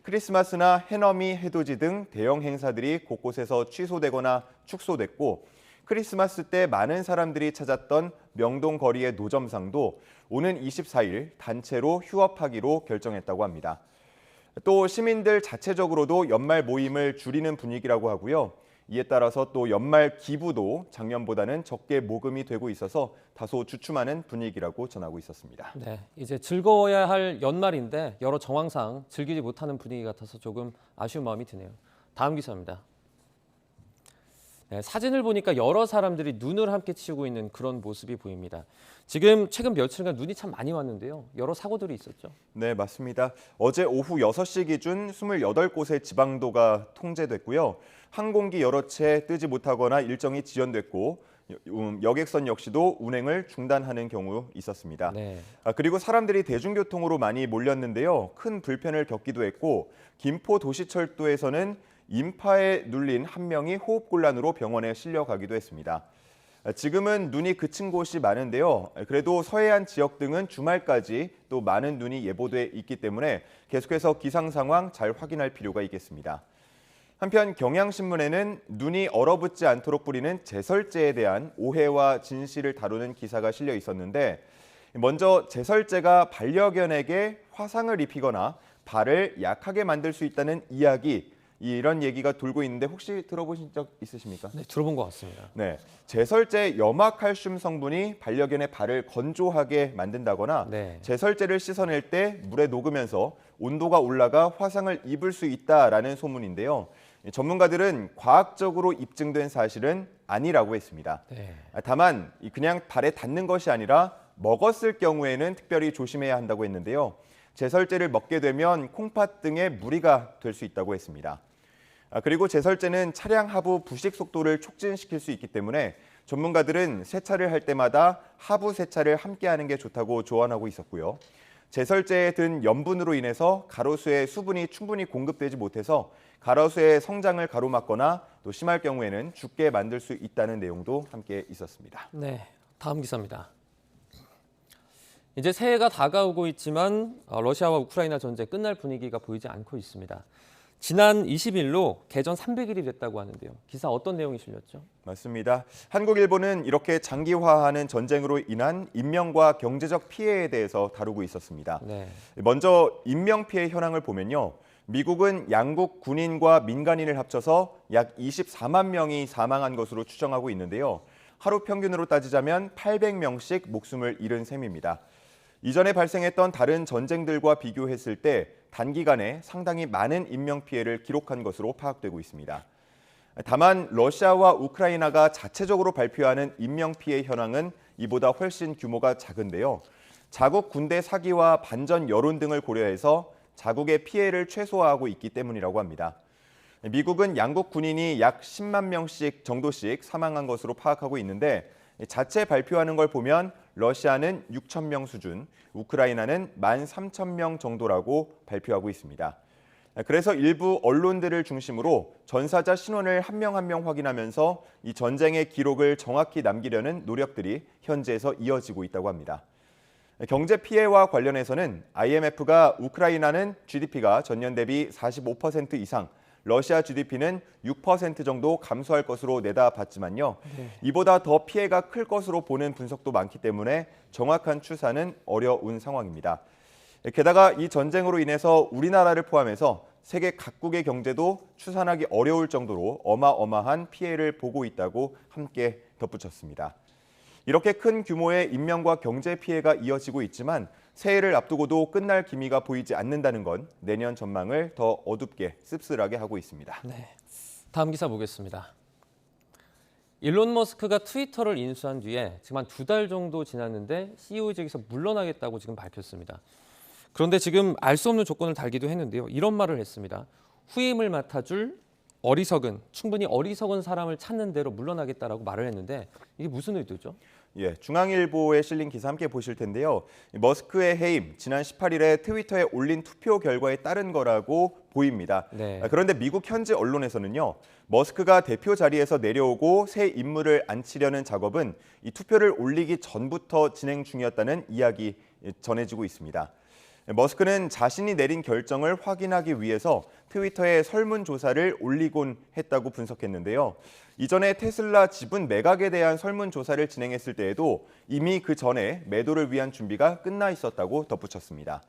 크리스마스나 해넘이, 해돋이 등 대형 행사들이 곳곳에서 취소되거나 축소됐고 크리스마스 때 많은 사람들이 찾았던 명동 거리의 노점상도 오는 24일 단체로 휴업하기로 결정했다고 합니다. 또 시민들 자체적으로도 연말 모임을 줄이는 분위기라고 하고요. 이에 따라서 또 연말 기부도 작년보다는 적게 모금이 되고 있어서 다소 주춤하는 분위기라고 전하고 있었습니다. 네, 이제 즐거워야 할 연말인데 여러 정황상 즐기지 못하는 분위기 같아서 조금 아쉬운 마음이 드네요. 다음 기사입니다. 네, 사진을 보니까 여러 사람들이 눈을 함께 치우고 있는 그런 모습이 보입니다. 지금 최근 며칠간 눈이 참 많이 왔는데요. 여러 사고들이 있었죠. 네, 맞습니다. 어제 오후 6시 기준 28곳의 지방도가 통제됐고요. 항공기 여러 채 뜨지 못하거나 일정이 지연됐고 여객선 역시도 운행을 중단하는 경우 있었습니다. 네. 그리고 사람들이 대중교통으로 많이 몰렸는데요. 큰 불편을 겪기도 했고 김포도시철도에서는 인파에 눌린 한 명이 호흡곤란으로 병원에 실려가기도 했습니다. 지금은 눈이 그친 곳이 많은데요. 그래도 서해안 지역 등은 주말까지 또 많은 눈이 예보돼 있기 때문에 계속해서 기상 상황 잘 확인할 필요가 있겠습니다. 한편 경향신문에는 눈이 얼어붙지 않도록 뿌리는 제설제에 대한 오해와 진실을 다루는 기사가 실려 있었는데 먼저 제설제가 반려견에게 화상을 입히거나 발을 약하게 만들 수 있다는 이야기, 이런 얘기가 돌고 있는데 혹시 들어보신 적 있으십니까? 네, 들어본 것 같습니다. 네, 제설제 염화칼슘 성분이 반려견의 발을 건조하게 만든다거나 네. 제설제를 씻어낼 때 물에 녹으면서 온도가 올라가 화상을 입을 수 있다라는 소문인데요. 전문가들은 과학적으로 입증된 사실은 아니라고 했습니다. 네. 다만 그냥 발에 닿는 것이 아니라 먹었을 경우에는 특별히 조심해야 한다고 했는데요. 제설제를 먹게 되면 콩팥 등의 무리가 될 수 있다고 했습니다. 그리고 제설제는 차량 하부 부식 속도를 촉진시킬 수 있기 때문에 전문가들은 세차를 할 때마다 하부 세차를 함께 하는 게 좋다고 조언하고 있었고요. 제설제에 든 염분으로 인해서 가로수에 수분이 충분히 공급되지 못해서 가로수의 성장을 가로막거나 또 심할 경우에는 죽게 만들 수 있다는 내용도 함께 있었습니다. 네, 다음 기사입니다. 이제 새해가 다가오고 있지만 러시아와 우크라이나 전쟁 끝날 분위기가 보이지 않고 있습니다. 지난 20일로 개전 300일이 됐다고 하는데요. 기사 어떤 내용이 실렸죠? 맞습니다. 한국일보는 이렇게 장기화하는 전쟁으로 인한 인명과 경제적 피해에 대해서 다루고 있었습니다. 네. 먼저 인명피해 현황을 보면요. 미국은 양국 군인과 민간인을 합쳐서 약 24만 명이 사망한 것으로 추정하고 있는데요. 하루 평균으로 따지자면 800명씩 목숨을 잃은 셈입니다. 이전에 발생했던 다른 전쟁들과 비교했을 때 단기간에 상당히 많은 인명피해를 기록한 것으로 파악되고 있습니다. 다만 러시아와 우크라이나가 자체적으로 발표하는 인명피해 현황은 이보다 훨씬 규모가 작은데요. 자국 군대 사기와 반전 여론 등을 고려해서 자국의 피해를 최소화하고 있기 때문이라고 합니다. 미국은 양국 군인이 약 10만 명씩 정도씩 사망한 것으로 파악하고 있는데 자체 발표하는 걸 보면 러시아는 6천 명 수준, 우크라이나는 13,000명 정도라고 발표하고 있습니다. 그래서 일부 언론들을 중심으로 전사자 신원을 한 명 한 명 확인하면서 이 전쟁의 기록을 정확히 남기려는 노력들이 현지에서 이어지고 있다고 합니다. 경제 피해와 관련해서는 IMF가 우크라이나는 GDP가 전년 대비 45% 이상, 러시아 GDP는 6% 정도 감소할 것으로 내다봤지만요. 이보다 더 피해가 클 것으로 보는 분석도 많기 때문에 정확한 추산은 어려운 상황입니다. 게다가 이 전쟁으로 인해서 우리나라를 포함해서 세계 각국의 경제도 추산하기 어려울 정도로 어마어마한 피해를 보고 있다고 함께 덧붙였습니다. 이렇게 큰 규모의 인명과 경제 피해가 이어지고 있지만 새해를 앞두고도 끝날 기미가 보이지 않는다는 건 내년 전망을 더 어둡게 씁쓸하게 하고 있습니다. 네, 다음 기사 보겠습니다. 일론 머스크가 트위터를 인수한 뒤에 지금 한 2달 정도 지났는데 CEO직에서 물러나겠다고 지금 밝혔습니다. 그런데 지금 알 수 없는 조건을 달기도 했는데요. 이런 말을 했습니다. 후임을 맡아줄 충분히 어리석은 사람을 찾는 대로 물러나겠다라고 말을 했는데 이게 무슨 의도죠? 예, 중앙일보에 실린 기사 함께 보실 텐데요. 머스크의 해임, 지난 18일에 트위터에 올린 투표 결과에 따른 거라고 보입니다. 네. 그런데 미국 현지 언론에서는요. 머스크가 대표 자리에서 내려오고 새 인물을 앉히려는 작업은 이 투표를 올리기 전부터 진행 중이었다는 이야기 전해지고 있습니다. 머스크는 자신이 내린 결정을 확인하기 위해서 트위터에 설문조사를 올리곤 했다고 분석했는데요. 이전에 테슬라 지분 매각에 대한 설문조사를 진행했을 때에도 이미 그 전에 매도를 위한 준비가 끝나 있었다고 덧붙였습니다.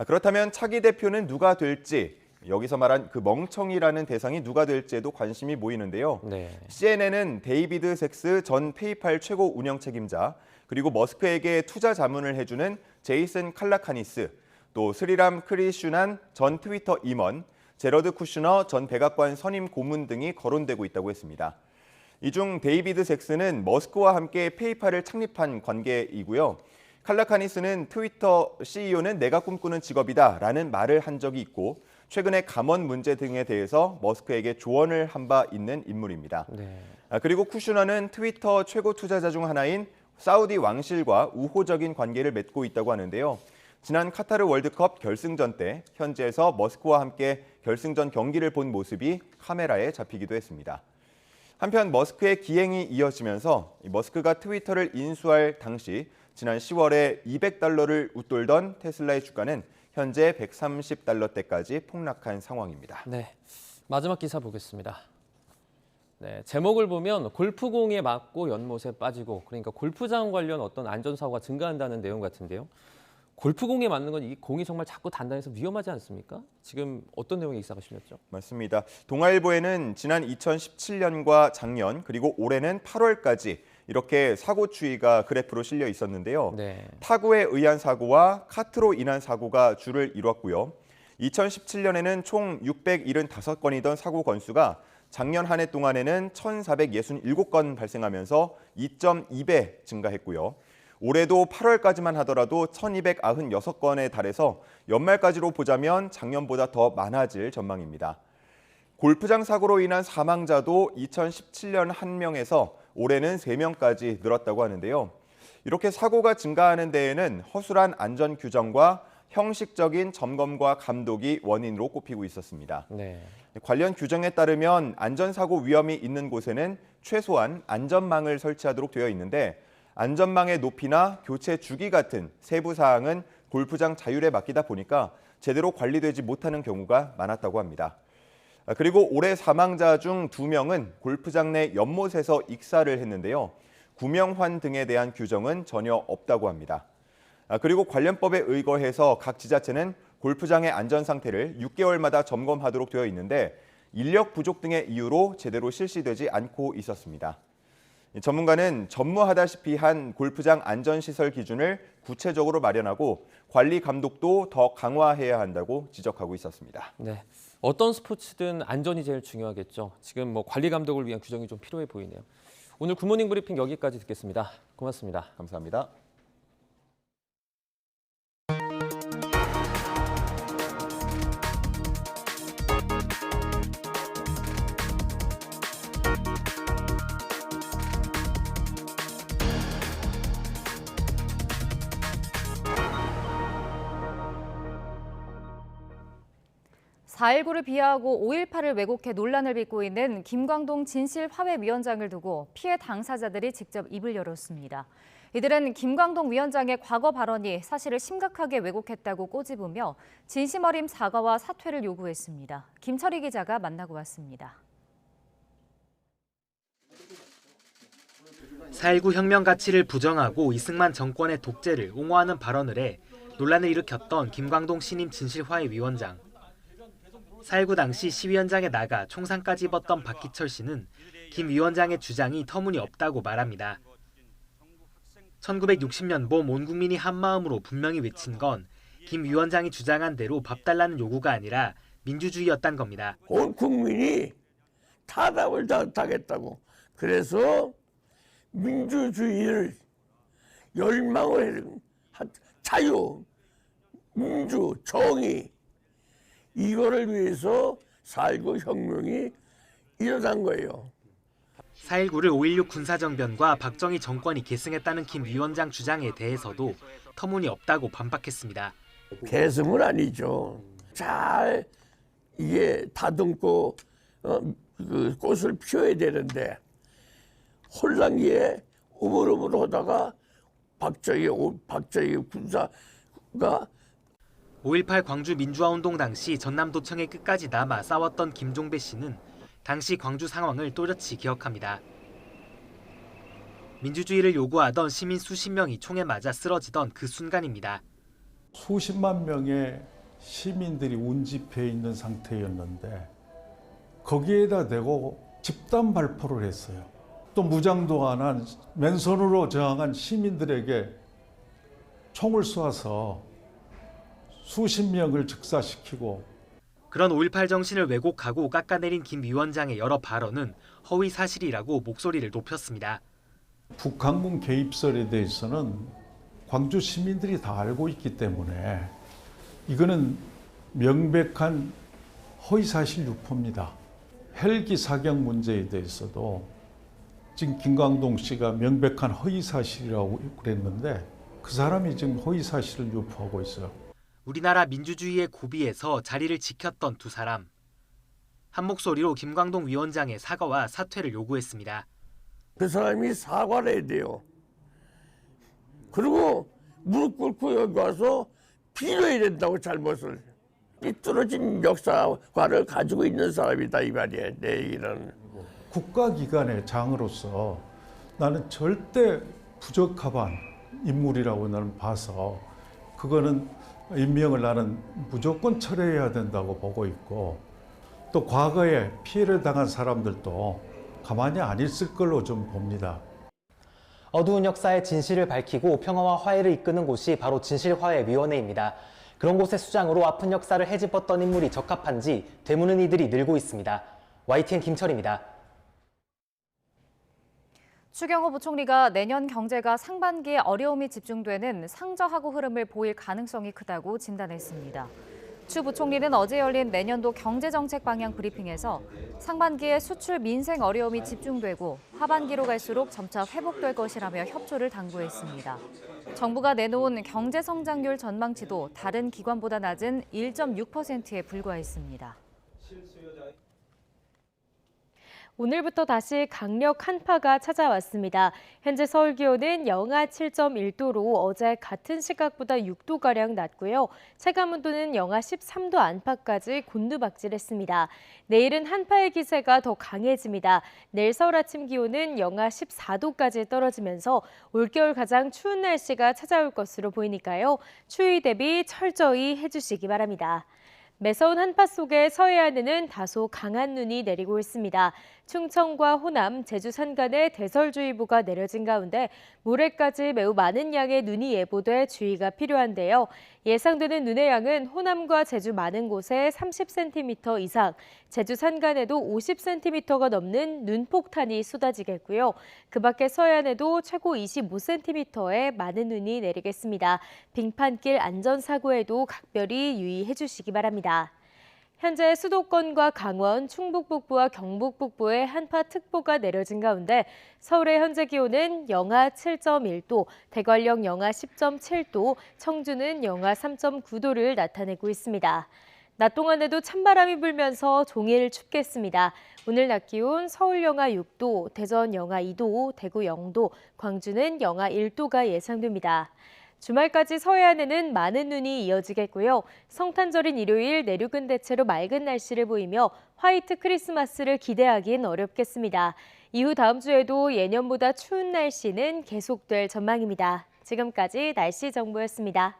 그렇다면 차기 대표는 누가 될지, 여기서 말한 그 멍청이라는 대상이 누가 될지에도 관심이 모이는데요. 네. CNN은 데이비드 섹스 전 페이팔 최고 운영 책임자, 그리고 머스크에게 투자 자문을 해주는 제이슨 칼라카니스, 또 스리람 크리슈난 전 트위터 임원, 제러드 쿠슈너 전 백악관 선임 고문 등이 거론되고 있다고 했습니다. 이 중 데이비드 섹스는 머스크와 함께 페이팔을 창립한 관계이고요. 칼라카니스는 트위터 CEO는 내가 꿈꾸는 직업이다라는 말을 한 적이 있고 최근에 감원 문제 등에 대해서 머스크에게 조언을 한 바 있는 인물입니다. 네. 그리고 쿠슈너는 트위터 최고 투자자 중 하나인 사우디 왕실과 우호적인 관계를 맺고 있다고 하는데요. 지난 카타르 월드컵 결승전 때 현지에서 머스크와 함께 결승전 경기를 본 모습이 카메라에 잡히기도 했습니다. 한편 머스크의 기행이 이어지면서 머스크가 트위터를 인수할 당시 지난 10월에 $200를 웃돌던 테슬라의 주가는 현재 $130대까지 폭락한 상황입니다. 네, 마지막 기사 보겠습니다. 네, 제목을 보면 골프공에 맞고 연못에 빠지고, 그러니까 골프장 관련 어떤 안전사고가 증가한다는 내용 같은데요. 골프공에 맞는 건 이 공이 정말 작고 단단해서 위험하지 않습니까? 지금 어떤 내용의 기사가 실렸죠? 맞습니다. 동아일보에는 지난 2017년과 작년 그리고 올해는 8월까지 이렇게 사고 추이가 그래프로 실려 있었는데요. 네. 타구에 의한 사고와 카트로 인한 사고가 주를 이뤘고요. 2017년에는 총 675건이던 사고 건수가 작년 한 해 동안에는 1,467건 발생하면서 2.2배 증가했고요. 올해도 8월까지만 하더라도 1,296건에 달해서 연말까지로 보자면 작년보다 더 많아질 전망입니다. 골프장 사고로 인한 사망자도 2017년 1명에서 올해는 3명까지 늘었다고 하는데요. 이렇게 사고가 증가하는 데에는 허술한 안전 규정과 형식적인 점검과 감독이 원인으로 꼽히고 있었습니다. 네. 관련 규정에 따르면 안전사고 위험이 있는 곳에는 최소한 안전망을 설치하도록 되어 있는데 안전망의 높이나 교체 주기 같은 세부 사항은 골프장 자율에 맡기다 보니까 제대로 관리되지 못하는 경우가 많았다고 합니다. 그리고 올해 사망자 중 2명은 골프장 내 연못에서 익사를 했는데요. 구명환 등에 대한 규정은 전혀 없다고 합니다. 그리고 관련법에 의거해서 각 지자체는 골프장의 안전 상태를 6개월마다 점검하도록 되어 있는데 인력 부족 등의 이유로 제대로 실시되지 않고 있었습니다. 전문가는 전무하다시피 한 골프장 안전시설 기준을 구체적으로 마련하고 관리 감독도 더 강화해야 한다고 지적하고 있었습니다. 네, 어떤 스포츠든 안전이 제일 중요하겠죠. 지금 관리 감독을 위한 규정이 좀 필요해 보이네요. 오늘 굿모닝 브리핑 여기까지 듣겠습니다. 고맙습니다. 감사합니다. (4.19를) 비하하고 (5.18을) 왜곡해 논란을 빚고 있는 김광동 진실화해위원장을 두고 피해 당사자들이 직접 입을 열었습니다. 이들은 김광동 위원장의 과거 발언이 사실을 심각하게 왜곡했다고 꼬집으며 진심 어린 사과와 사퇴를 요구했습니다. 김철희 기자가 만나고 왔습니다. 4.19 혁명 가치를 부정하고 이승만 정권의 독재를 옹호하는 발언을 해 논란을 일으켰던 김광동 신임 진실화해위원장. 4.19 당시 시위현장에 나가 총상까지 입었던 박기철 씨는 김 위원장의 주장이 터무니없다고 말합니다. 1960년 봄 온 국민이 한마음으로 분명히 외친 건 김 위원장이 주장한 대로 밥 달라는 요구가 아니라 민주주의였단 겁니다. 온 국민이 타답을 당했다고. 그래서 민주주의를 열망을 한 자유, 민주, 정의 이거를 위해서 4.19 혁명이 일어난 거예요. 4.19를 5.16 군사정변과 박정희 정권이 계승했다는 김 위원장 주장에 대해서도 터무니없다고 반박했습니다. 계승은 아니죠. 잘 이게 다듬고 그 꽃을 피워야 되는데 혼란기에 우물우물 하다가 박정희 군사가 5.18 광주 민주화운동 당시 전남도청에 끝까지 남아 싸웠던 김종배 씨는 당시 광주 상황을 또렷이 기억합니다. 민주주의를 요구하던 시민 수십 명이 총에 맞아 쓰러지던 그 순간입니다. 수십만 명의 시민들이 운집해 있는 상태였는데 거기에다 대고 집단 발포를 했어요. 또 무장도 안 한 맨손으로 저항한 시민들에게 총을 쏘아서 수십 명을 즉사시키고 그런 5.18 정신을 왜곡하고 깎아내린 김 위원장의 여러 발언은 허위 사실이라고 목소리를 높였습니다. 북한군 개입설에 대해서는 광주 시민들이 다 알고 있기 때문에 이거는 명백한 허위사실 유포입니다. 헬기 사격 문제에 대해서도 지금 김광동 씨가 명백한 허위사실이라고 그랬는데 그 사람이 지금 허위사실을 유포하고 있어요. 우리나라 민주주의의 고비에서 자리를 지켰던 두 사람. 한 목소리로 김광동 위원장의 사과와 사퇴를 요구했습니다. 그 사람이 사과를 해야 돼요. 그리고 무릎 꿇고 여기 와서 빌어야 된다고 잘못을. 삐뚤어진 역사관을 가지고 있는 사람이다 이 말이야. 내 얘기는. 국가기관의 장으로서 나는 절대 부적합한 인물이라고 나는 봐서 그거는 임명을 나는 무조건 철회해야 된다고 보고 있고 또 과거에 피해를 당한 사람들도 가만히 안 있을 걸로 좀 봅니다. 어두운 역사의 진실을 밝히고 평화와 화해를 이끄는 곳이 바로 진실화해위원회입니다. 그런 곳의 수장으로 아픈 역사를 헤집었던 인물이 적합한지 되묻는 이들이 늘고 있습니다. YTN 김철입니다. 추경호 부총리가 내년 경제가 상반기에 어려움이 집중되는 상저하고 흐름을 보일 가능성이 크다고 진단했습니다. 추 부총리는 어제 열린 내년도 경제정책 방향 브리핑에서 상반기에 수출 민생 어려움이 집중되고 하반기로 갈수록 점차 회복될 것이라며 협조를 당부했습니다. 정부가 내놓은 경제성장률 전망치도 다른 기관보다 낮은 1.6%에 불과했습니다. 오늘부터 다시 강력 한파가 찾아왔습니다. 현재 서울 기온은 영하 7.1도로 어제 같은 시각보다 6도가량 낮고요. 체감온도는 영하 13도 안팎까지 곤두박질했습니다. 내일은 한파의 기세가 더 강해집니다. 내일 서울 아침 기온은 영하 14도까지 떨어지면서 올겨울 가장 추운 날씨가 찾아올 것으로 보이니까요. 추위 대비 철저히 해주시기 바랍니다. 매서운 한파 속에 서해안에는 다소 강한 눈이 내리고 있습니다. 충청과 호남, 제주 산간에 대설주의보가 내려진 가운데 모레까지 매우 많은 양의 눈이 예보돼 주의가 필요한데요. 예상되는 눈의 양은 호남과 제주 많은 곳에 30cm 이상, 제주 산간에도 50cm가 넘는 눈폭탄이 쏟아지겠고요. 그 밖에 서해안에도 최고 25cm의 많은 눈이 내리겠습니다. 빙판길 안전사고에도 각별히 유의해 주시기 바랍니다. 현재 수도권과 강원, 충북 북부와 경북 북부에 한파특보가 내려진 가운데 서울의 현재 기온은 영하 7.1도, 대관령 영하 10.7도, 청주는 영하 3.9도를 나타내고 있습니다. 낮 동안에도 찬바람이 불면서 종일 춥겠습니다. 오늘 낮 기온 서울 영하 6도, 대전 영하 2도, 대구 0도, 광주는 영하 1도가 예상됩니다. 주말까지 서해안에는 많은 눈이 이어지겠고요. 성탄절인 일요일 내륙은 대체로 맑은 날씨를 보이며 화이트 크리스마스를 기대하긴 어렵겠습니다. 이후 다음 주에도 예년보다 추운 날씨는 계속될 전망입니다. 지금까지 날씨 정보였습니다.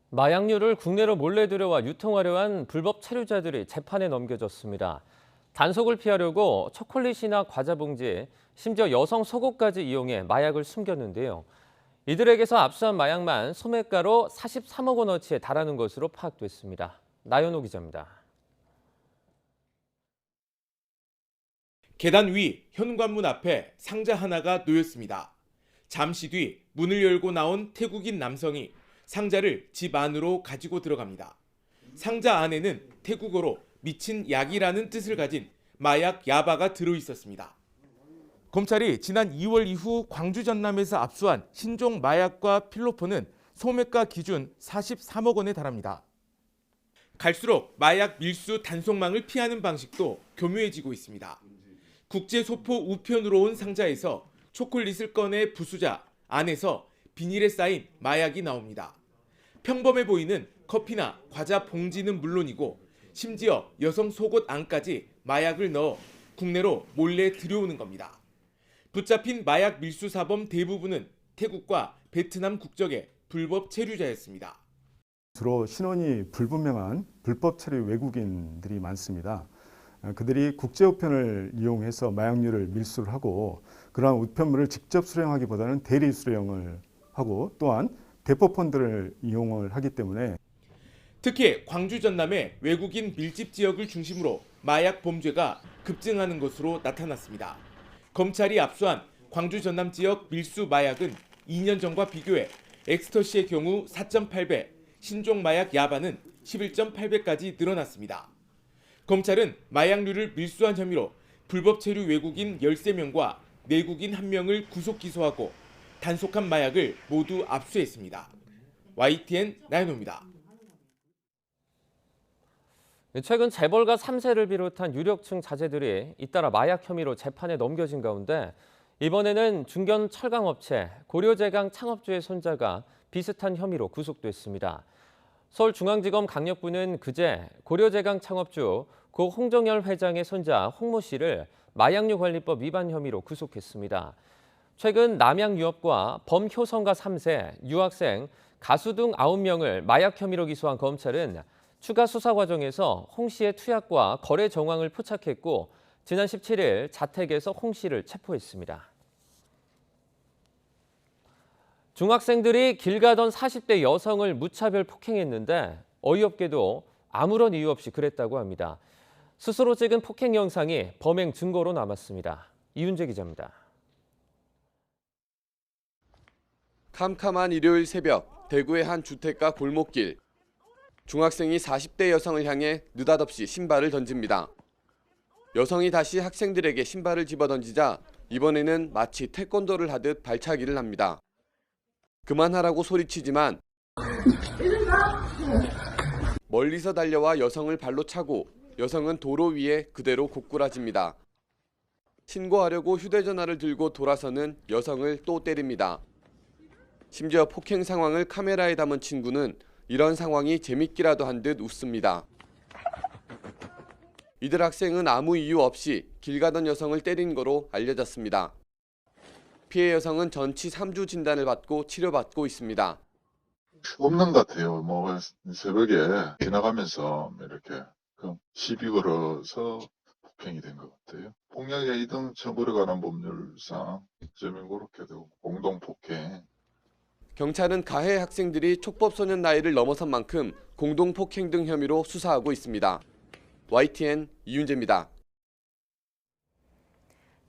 마약류를 국내로 몰래 들여와 유통하려 한 불법 체류자들이 재판에 넘겨졌습니다. 단속을 피하려고 초콜릿이나 과자 봉지, 심지어 여성 속옷까지 이용해 마약을 숨겼는데요. 이들에게서 압수한 마약만 소매가로 43억 원어치에 달하는 것으로 파악됐습니다. 나연호 기자입니다. 계단 위 현관문 앞에 상자 하나가 놓였습니다. 잠시 뒤 문을 열고 나온 태국인 남성이 상자를 집 안으로 가지고 들어갑니다. 상자 안에는 태국어로 미친 약이라는 뜻을 가진 마약 야바가 들어있었습니다. 검찰이 지난 2월 이후 광주 전남에서 압수한 신종 마약과 필로폰은 소매가 기준 43억 원에 달합니다. 갈수록 마약 밀수 단속망을 피하는 방식도 교묘해지고 있습니다. 국제소포 우편으로 온 상자에서 초콜릿을 꺼내 부수자 안에서 비닐에 쌓인 마약이 나옵니다. 평범해 보이는 커피나 과자 봉지는 물론이고 심지어 여성 속옷 안까지 마약을 넣어 국내로 몰래 들여오는 겁니다. 붙잡힌 마약 밀수 사범 대부분은 태국과 베트남 국적의 불법 체류자였습니다. 주로 신원이 불분명한 불법 체류 외국인들이 많습니다. 그들이 국제 우편을 이용해서 마약류를 밀수를 하고 그러한 우편물을 직접 수령하기보다는 대리 수령을 하고 또한 대포폰들을 이용을 하기 때문에 특히 광주 전남의 외국인 밀집 지역을 중심으로 마약 범죄가 급증하는 것으로 나타났습니다. 검찰이 압수한 광주 전남 지역 밀수 마약은 2년 전과 비교해 엑스터시의 경우 4.8배, 신종 마약 야바는 11.8배까지 늘어났습니다. 검찰은 마약류를 밀수한 혐의로 불법 체류 외국인 13명과 내국인 1명을 구속 기소하고 단속한 마약을 모두 압수했습니다. YTN 나연호입니다. 최근 재벌가 3세를 비롯한 유력층 자제들이 잇따라 마약 혐의로 재판에 넘겨진 가운데 이번에는 중견 철강업체 고려제강 창업주의 손자가 비슷한 혐의로 구속됐습니다. 서울중앙지검 강력부는 그제 고려제강 창업주 고 홍정열 회장의 손자 홍모 씨를 마약류 관리법 위반 혐의로 구속했습니다. 최근 남양 유업과 범효성가 3세, 유학생, 가수 등 9명을 마약 혐의로 기소한 검찰은 추가 수사 과정에서 홍 씨의 투약과 거래 정황을 포착했고 지난 17일 자택에서 홍 씨를 체포했습니다. 중학생들이 길 가던 40대 여성을 무차별 폭행했는데 어이없게도 아무런 이유 없이 그랬다고 합니다. 스스로 찍은 폭행 영상이 범행 증거로 남았습니다. 이윤재 기자입니다. 캄캄한 일요일 새벽 대구의 한 주택가 골목길. 중학생이 40대 여성을 향해 느닷없이 신발을 던집니다. 여성이 다시 학생들에게 신발을 집어던지자 이번에는 마치 태권도를 하듯 발차기를 합니다. 그만하라고 소리치지만 멀리서 달려와 여성을 발로 차고 여성은 도로 위에 그대로 고꾸라집니다. 신고하려고 휴대전화를 들고 돌아서는 여성을 또 때립니다. 심지어 폭행 상황을 카메라에 담은 친구는 이런 상황이 재밌기라도 한 듯 웃습니다. 이들 학생은 아무 이유 없이 길 가던 여성을 때린 거로 알려졌습니다. 피해 여성은 전치 3주 진단을 받고 치료받고 있습니다. 없는 것 같아요. 뭐 새벽에 지나가면서 이렇게 시비 걸어서 폭행이 된 것 같아요. 폭력에 이등 처벌에 관한 법률상 점이 그렇게 되고 공동폭행. 경찰은 가해 학생들이 촉법소년 나이를 넘어선 만큼 공동폭행 등 혐의로 수사하고 있습니다. YTN 이윤재입니다.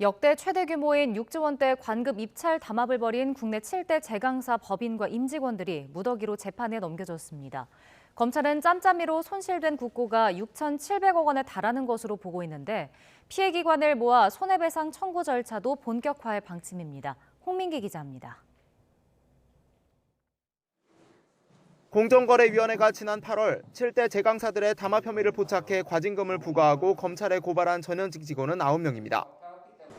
역대 최대 규모인 6조 원대 관급 입찰 담합을 벌인 국내 7대 제강사 법인과 임직원들이 무더기로 재판에 넘겨졌습니다. 검찰은 짬짬이로 손실된 국고가 6,700억 원에 달하는 것으로 보고 있는데 피해 기관을 모아 손해배상 청구 절차도 본격화할 방침입니다. 홍민기 기자입니다. 공정거래위원회가 지난 8월 7대 제강사들의 담합 혐의를 포착해 과징금을 부과하고 검찰에 고발한 전현직 직원은 9명입니다.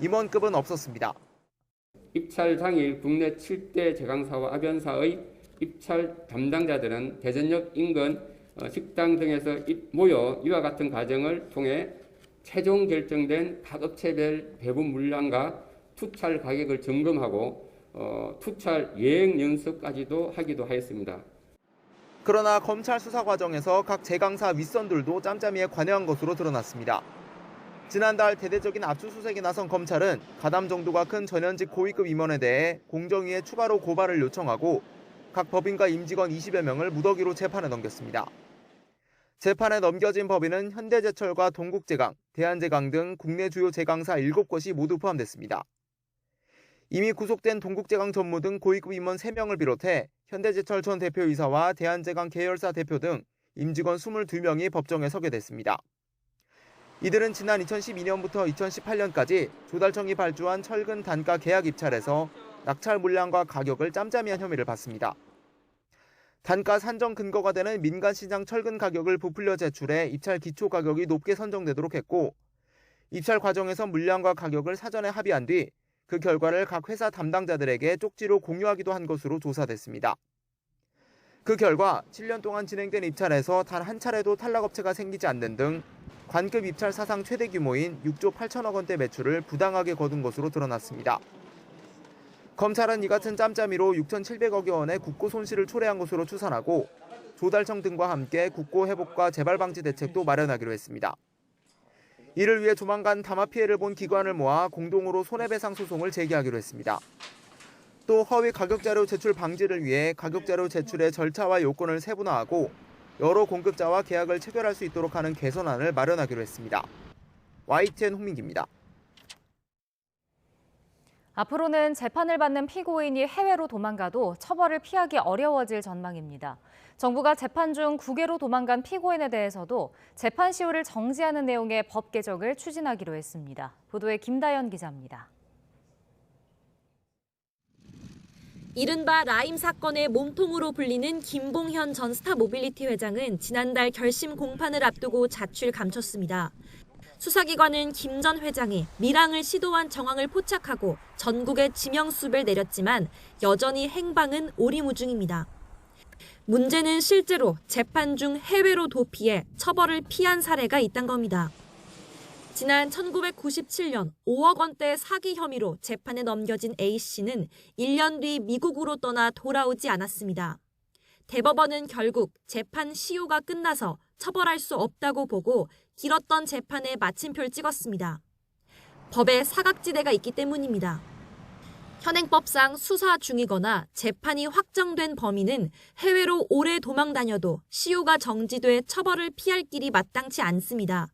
임원급은 없었습니다. 입찰 당일 국내 7대 제강사와 압연사의 입찰 담당자들은 대전역 인근 식당 등에서 모여 이와 같은 과정을 통해 최종 결정된 각 업체별 배분 물량과 투찰 가격을 점검하고 투찰 예행 연습까지도 하기도 하였습니다. 그러나 검찰 수사 과정에서 각 제강사 윗선들도 짬짬이에 관여한 것으로 드러났습니다. 지난달 대대적인 압수수색에 나선 검찰은 가담 정도가 큰 전현직 고위급 임원에 대해 공정위에 추가로 고발을 요청하고 각 법인과 임직원 20여 명을 무더기로 재판에 넘겼습니다. 재판에 넘겨진 법인은 현대제철과 동국제강, 대한제강 등 국내 주요 제강사 7곳이 모두 포함됐습니다. 이미 구속된 동국제강 전무 등 고위급 임원 3명을 비롯해 현대제철 전 대표이사와 대한제강 계열사 대표 등 임직원 22명이 법정에 서게 됐습니다. 이들은 지난 2012년부터 2018년까지 조달청이 발주한 철근 단가 계약 입찰에서 낙찰 물량과 가격을 짬짬이한 혐의를 받습니다. 단가 산정 근거가 되는 민간시장 철근 가격을 부풀려 제출해 입찰 기초 가격이 높게 선정되도록 했고 입찰 과정에서 물량과 가격을 사전에 합의한 뒤 그 결과를 각 회사 담당자들에게 쪽지로 공유하기도 한 것으로 조사됐습니다. 그 결과 7년 동안 진행된 입찰에서 단 한 차례도 탈락업체가 생기지 않는 등 관급 입찰 사상 최대 규모인 6조 8천억 원대 매출을 부당하게 거둔 것으로 드러났습니다. 검찰은 이 같은 짬짬이로 6,700억 원의 국고 손실을 초래한 것으로 추산하고 조달청 등과 함께 국고 회복과 재발 방지 대책도 마련하기로 했습니다. 이를 위해 조만간 담합 피해를 본 기관을 모아 공동으로 손해배상 소송을 제기하기로 했습니다. 또 허위 가격자료 제출 방지를 위해 가격자료 제출의 절차와 요건을 세분화하고 여러 공급자와 계약을 체결할 수 있도록 하는 개선안을 마련하기로 했습니다. YTN 홍민기입니다. 앞으로는 재판을 받는 피고인이 해외로 도망가도 처벌을 피하기 어려워질 전망입니다. 정부가 재판 중 국외로 도망간 피고인에 대해서도 재판 시효를 정지하는 내용의 법 개정을 추진하기로 했습니다. 보도에 김다연 기자입니다. 이른바 라임 사건의 몸통으로 불리는 김봉현 전 스타모빌리티 회장은 지난달 결심 공판을 앞두고 자취를 감췄습니다. 수사기관은 김 전 회장이 밀항을 시도한 정황을 포착하고 전국에 지명수배를 내렸지만 여전히 행방은 오리무중입니다. 문제는 실제로 재판 중 해외로 도피해 처벌을 피한 사례가 있다는 겁니다. 지난 1997년 5억 원대 사기 혐의로 재판에 넘겨진 A씨는 1년 뒤 미국으로 떠나 돌아오지 않았습니다. 대법원은 결국 재판 시효가 끝나서 처벌할 수 없다고 보고 길었던 재판에 마침표를 찍었습니다. 법에 사각지대가 있기 때문입니다. 현행법상 수사 중이거나 재판이 확정된 범인은 해외로 오래 도망 다녀도 시효가 정지돼 처벌을 피할 길이 마땅치 않습니다.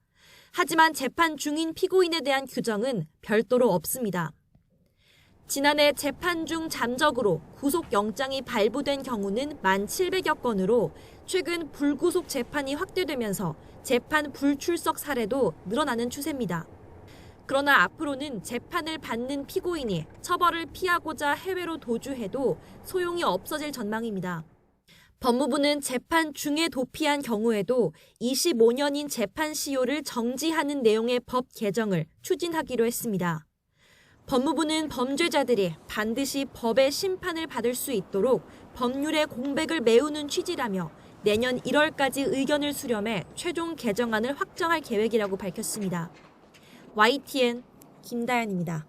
하지만 재판 중인 피고인에 대한 규정은 별도로 없습니다. 지난해 재판 중 잠적으로 구속영장이 발부된 경우는 1,700여 건으로 최근 불구속 재판이 확대되면서 재판 불출석 사례도 늘어나는 추세입니다. 그러나 앞으로는 재판을 받는 피고인이 처벌을 피하고자 해외로 도주해도 소용이 없어질 전망입니다. 법무부는 재판 중에 도피한 경우에도 25년인 재판 시효를 정지하는 내용의 법 개정을 추진하기로 했습니다. 법무부는 범죄자들이 반드시 법의 심판을 받을 수 있도록 법률의 공백을 메우는 취지라며 내년 1월까지 의견을 수렴해 최종 개정안을 확정할 계획이라고 밝혔습니다. YTN 김다연입니다.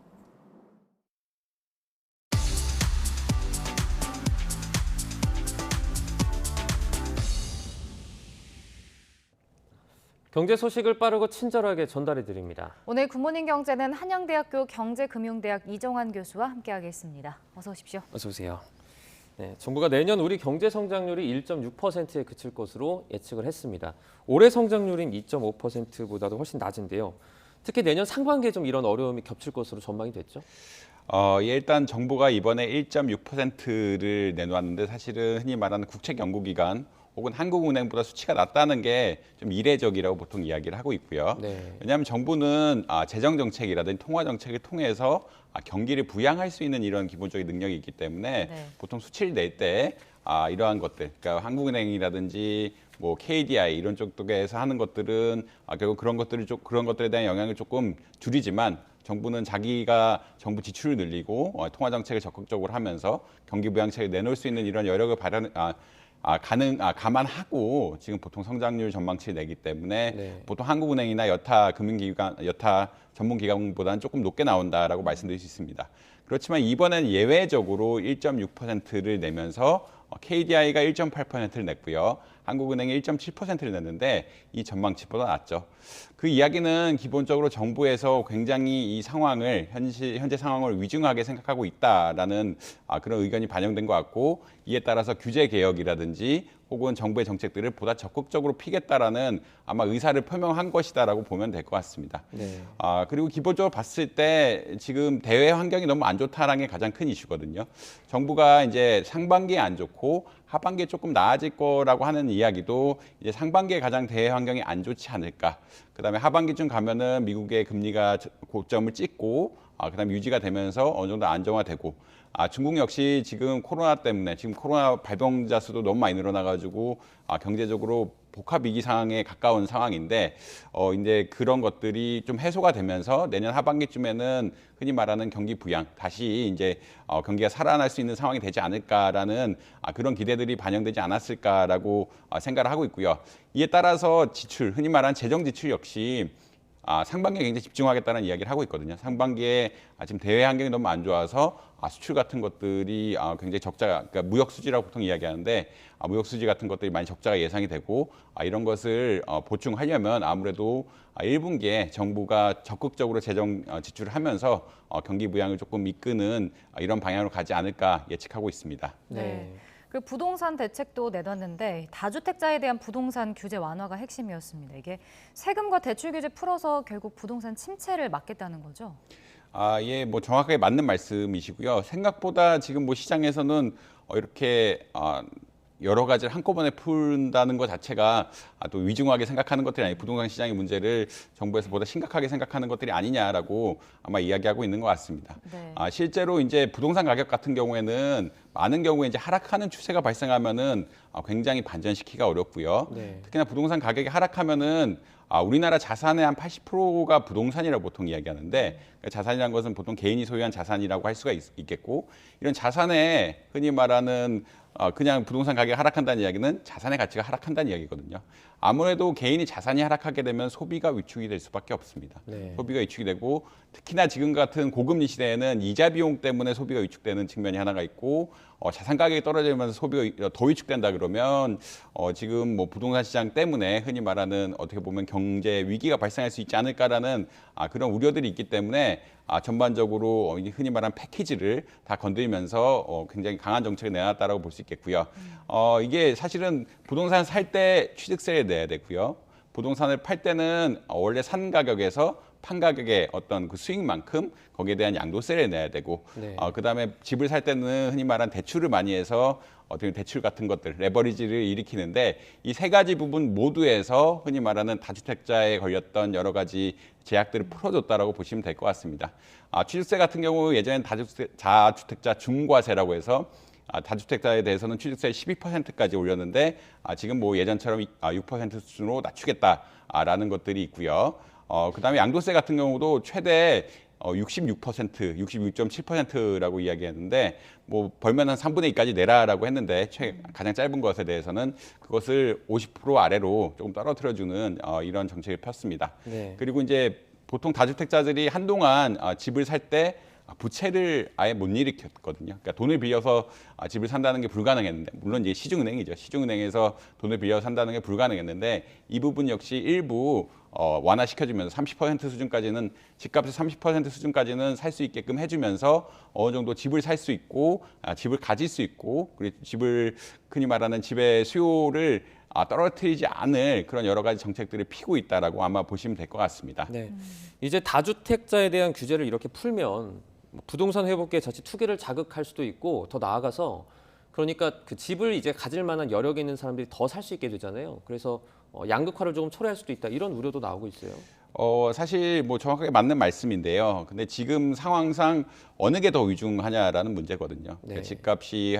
경제 소식을 빠르고 친절하게 전달해 드립니다. 오늘 굿모닝 경제는 한양대학교 경제금융대학 이정환 교수와 함께하겠습니다. 어서 오십시오. 어서 오세요. 네, 정부가 내년 우리 경제 성장률이 1.6%에 그칠 것으로 예측을 했습니다. 올해 성장률인 2.5%보다도 훨씬 낮은데요. 특히 내년 상반기에 좀 이런 어려움이 겹칠 것으로 전망이 됐죠? 일단 정부가 이번에 1.6%를 내놓았는데 사실은 흔히 말하는 국책연구기관 혹은 한국은행보다 수치가 낮다는 게 좀 이례적이라고 보통 이야기를 하고 있고요. 네. 왜냐하면 정부는 재정정책이라든지 통화정책을 통해서 경기를 부양할 수 있는 이런 기본적인 능력이 있기 때문에 네. 보통 수치를 낼 때 이러한 것들, 그러니까 한국은행이라든지 뭐 KDI 이런 쪽에서 하는 것들은 결국 그런 것들에 대한 영향을 조금 줄이지만 정부는 자기가 정부 지출을 늘리고 통화 정책을 적극적으로 하면서 경기 부양책을 내놓을 수 있는 이런 여력을 감안하고 지금 보통 성장률 전망치를 내기 때문에 네. 보통 한국은행이나 여타 금융기관, 여타 전문기관보다는 조금 높게 나온다라고 말씀드릴 수 있습니다. 그렇지만 이번엔 예외적으로 1.6%를 내면서 KDI가 1.8%를 냈고요. 한국은행이 1.7%를 냈는데 이 전망치보다 낮죠. 그 이야기는 기본적으로 정부에서 굉장히 이 상황을 현재 상황을 위중하게 생각하고 있다라는 그런 의견이 반영된 것 같고 이에 따라서 규제 개혁이라든지 혹은 정부의 정책들을 보다 적극적으로 피겠다라는 아마 의사를 표명한 것이다라고 보면 될 것 같습니다. 네. 그리고 기본적으로 봤을 때 지금 대외 환경이 너무 안 좋다라는 게 가장 큰 이슈거든요. 정부가 이제 상반기에 안 좋고 하반기에 조금 나아질 거라고 하는 이야기도 이제 상반기에 가장 대외 환경이 안 좋지 않을까. 그다음에 하반기쯤 가면은 미국의 금리가 고점을 찍고 그다음에 유지가 되면서 어느 정도 안정화되고 중국 역시 지금 코로나 때문에 지금 코로나 발병자 수도 너무 많이 늘어나가지고 경제적으로 복합 위기 상황에 가까운 상황인데 이제 그런 것들이 좀 해소가 되면서 내년 하반기쯤에는 흔히 말하는 경기 부양 다시 이제 경기가 살아날 수 있는 상황이 되지 않을까라는 그런 기대들이 반영되지 않았을까라고 생각을 하고 있고요. 이에 따라서 지출 흔히 말하는 재정 지출 역시 상반기에 굉장히 집중하겠다는 이야기를 하고 있거든요. 상반기에 지금 대외 환경이 너무 안 좋아서 수출 같은 것들이 굉장히 적자가, 그러니까 무역 수지라고 보통 이야기하는데 무역 수지 같은 것들이 많이 적자가 예상이 되고 이런 것을 보충하려면 아무래도 1분기에 정부가 적극적으로 재정 지출을 하면서 경기 부양을 조금 이끄는 이런 방향으로 가지 않을까 예측하고 있습니다. 네. 그리고 부동산 대책도 내놨는데 다주택자에 대한 부동산 규제 완화가 핵심이었습니다. 이게 세금과 대출 규제 풀어서 결국 부동산 침체를 막겠다는 거죠? 예, 뭐 정확하게 맞는 말씀이시고요. 생각보다 지금 뭐 시장에서는 이렇게 여러 가지를 한꺼번에 푼다는 것 자체가 또 위중하게 생각하는 것들이 아니고 부동산 시장의 문제를 정부에서 보다 심각하게 생각하는 것들이 아니냐라고 아마 이야기하고 있는 것 같습니다. 네. 실제로 이제 부동산 가격 같은 경우에는 많은 경우에 이제 하락하는 추세가 발생하면은 굉장히 반전시키기가 어렵고요. 네. 특히나 부동산 가격이 하락하면은 우리나라 자산의 한 80%가 부동산이라고 보통 이야기하는데 자산이라는 것은 보통 개인이 소유한 자산이라고 할 수가 있겠고 이런 자산에 흔히 말하는 그냥 부동산 가격이 하락한다는 이야기는 자산의 가치가 하락한다는 이야기거든요. 아무래도 개인이 자산이 하락하게 되면 소비가 위축이 될 수밖에 없습니다. 네. 소비가 위축이 되고 특히나 지금 같은 고금리 시대에는 이자 비용 때문에 소비가 위축되는 측면이 하나가 있고 자산 가격이 떨어지면서 소비가 더 위축된다 그러면 지금 뭐 부동산 시장 때문에 흔히 말하는 어떻게 보면 경제 위기가 발생할 수 있지 않을까라는 그런 우려들이 있기 때문에 전반적으로 흔히 말하는 패키지를 다 건드리면서 굉장히 강한 정책을 내놨다라고 볼 수 있겠고요. 이게 사실은 부동산 살 때 취득세를 내야 되고요. 부동산을 팔 때는 원래 산 가격에서 판 가격의 어떤 그 수익만큼 거기에 대한 양도세를 내야 되고 네. 그다음에 집을 살 때는 흔히 말하는 대출을 많이 해서 어떻게 대출 같은 것들 레버리지를 일으키는데 이 세 가지 부분 모두에서 흔히 말하는 다주택자에 걸렸던 여러 가지 제약들을 풀어줬다라고 보시면 될 것 같습니다. 취득세 같은 경우 예전엔 다주택자 중과세라고 해서 다주택자에 대해서는 취득세 12%까지 올렸는데 지금 뭐 예전처럼 6% 수준으로 낮추겠다라는 것들이 있고요. 그다음에 양도세 같은 경우도 최대 66%, 66.7%라고 이야기했는데 뭐 벌면 한 3분의 2까지 내라라고 했는데 가장 짧은 것에 대해서는 그것을 50% 아래로 조금 떨어뜨려주는 이런 정책을 폈습니다. 네. 그리고 이제 보통 다주택자들이 한동안 집을 살 때 부채를 아예 못 일으켰거든요. 그러니까 돈을 빌려서 집을 산다는 게 불가능했는데, 물론 이제 시중은행이죠. 시중은행에서 돈을 빌려 산다는 게 불가능했는데 이 부분 역시 일부 완화시켜주면서 30% 수준까지는 집값의 30% 수준까지는 살 수 있게끔 해주면서 어느 정도 집을 살 수 있고 집을 가질 수 있고 그리고 집을 흔히 말하는 집의 수요를 떨어뜨리지 않을 그런 여러 가지 정책들을 피고 있다라고 아마 보시면 될 것 같습니다. 네. 이제 다주택자에 대한 규제를 이렇게 풀면 부동산 회복에 자칫 투기를 자극할 수도 있고 더 나아가서 그러니까 그 집을 이제 가질 만한 여력이 있는 사람들이 더 살 수 있게 되잖아요. 그래서 양극화를 조금 초래할 수도 있다 이런 우려도 나오고 있어요. 사실 뭐 정확하게 맞는 말씀인데요. 근데 지금 상황상 어느 게 더 위중하냐라는 문제거든요. 네. 집값이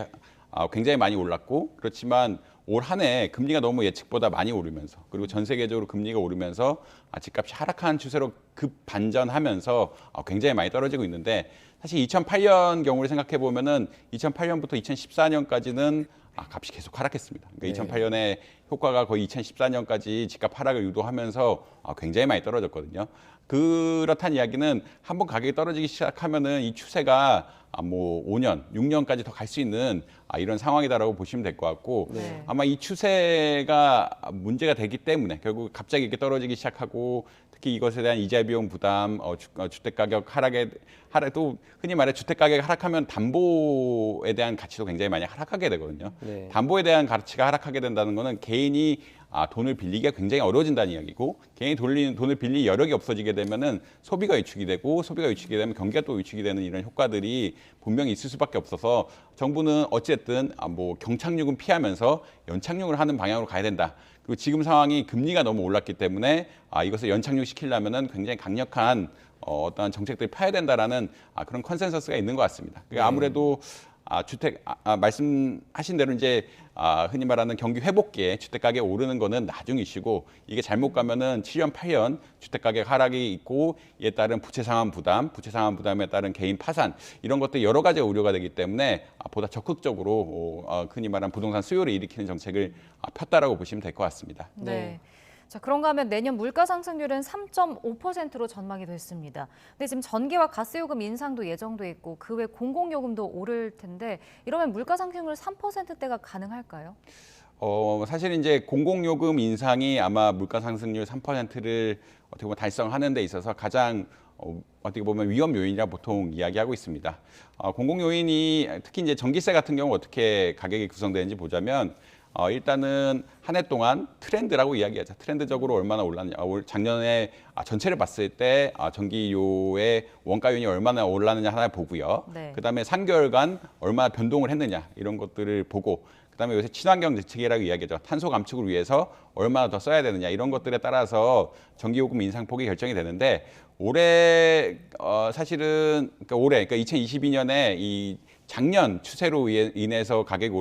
굉장히 많이 올랐고 그렇지만 올 한 해 금리가 너무 예측보다 많이 오르면서 그리고 전 세계적으로 금리가 오르면서 집값이 하락한 추세로 급 반전하면서 굉장히 많이 떨어지고 있는데 사실 2008년 경우를 생각해 보면은 2008년부터 2014년까지는 값이 계속 하락했습니다. 그러니까 2008년에 효과가 거의 2014년까지 집값 하락을 유도하면서 굉장히 많이 떨어졌거든요. 그렇다는 이야기는 한번 가격이 떨어지기 시작하면은 이 추세가 뭐 5년, 6년까지 더 갈 수 있는 이런 상황이다라고 보시면 될 것 같고 아마 이 추세가 문제가 되기 때문에 결국 갑자기 이렇게 떨어지기 시작하고 특히 이것에 대한 이자 비용 부담, 주택 가격 하락도 흔히 말해 주택 가격이 하락하면 담보에 대한 가치도 굉장히 많이 하락하게 되거든요. 네. 담보에 대한 가치가 하락하게 된다는 거는 개인이 돈을 빌리기가 굉장히 어려워진다는 이야기고 개인이 돈을 빌릴 여력이 없어지게 되면은 소비가 위축이 되고 소비가 위축이 되면 경기가 또 위축이 되는 이런 효과들이 분명히 있을 수밖에 없어서 정부는 어쨌든 뭐 경착륙은 피하면서 연착륙을 하는 방향으로 가야 된다. 그리고 지금 상황이 금리가 너무 올랐기 때문에 이것을 연착륙시키려면은 굉장히 강력한 어떤 정책들을 펴야 된다라는 그런 컨센서스가 있는 것 같습니다. 그러니까 아무래도 말씀하신 대로 이제 흔히 말하는 경기 회복기에 주택 가격 오르는 거는 나중 이슈고 이게 잘못 가면은 7년, 8년 주택 가격 하락이 있고 이에 따른 부채 상환 부담에 따른 개인 파산 이런 것들 여러 가지 우려가 되기 때문에 보다 적극적으로 흔히 말하는 부동산 수요를 일으키는 정책을 폈다라고 보시면 될 것 같습니다. 네. 자, 그런가 하면 내년 물가 상승률은 3.5%로 전망이 됐습니다. 근데 지금 전기와 가스 요금 인상도 예정돼 있고 그 외 공공요금도 오를 텐데 이러면 물가 상승률 3%대가 가능할까요? 사실 이제 공공요금 인상이 아마 물가 상승률 3%를 어떻게 보면 달성하는 데 있어서 가장 어떻게 보면 위험 요인이라 보통 이야기하고 있습니다. 공공요인이 특히 이제 전기세 같은 경우 어떻게 가격이 구성되는지 보자면 일단은 한 해 동안 트렌드라고 이야기하자. 트렌드적으로 얼마나 올랐냐. 작년에 전체를 봤을 때 전기요의 원가율이 얼마나 올랐느냐 하나 보고요. 네. 그다음에 3개월간 얼마나 변동을 했느냐 이런 것들을 보고 그다음에 요새 친환경 대책이라고 이야기하죠. 탄소 감축을 위해서 얼마나 더 써야 되느냐 이런 것들에 따라서 전기요금 인상폭이 결정이 되는데 올해 사실은 그러니까 2022년에 이 작년 추세로 인해서 가격이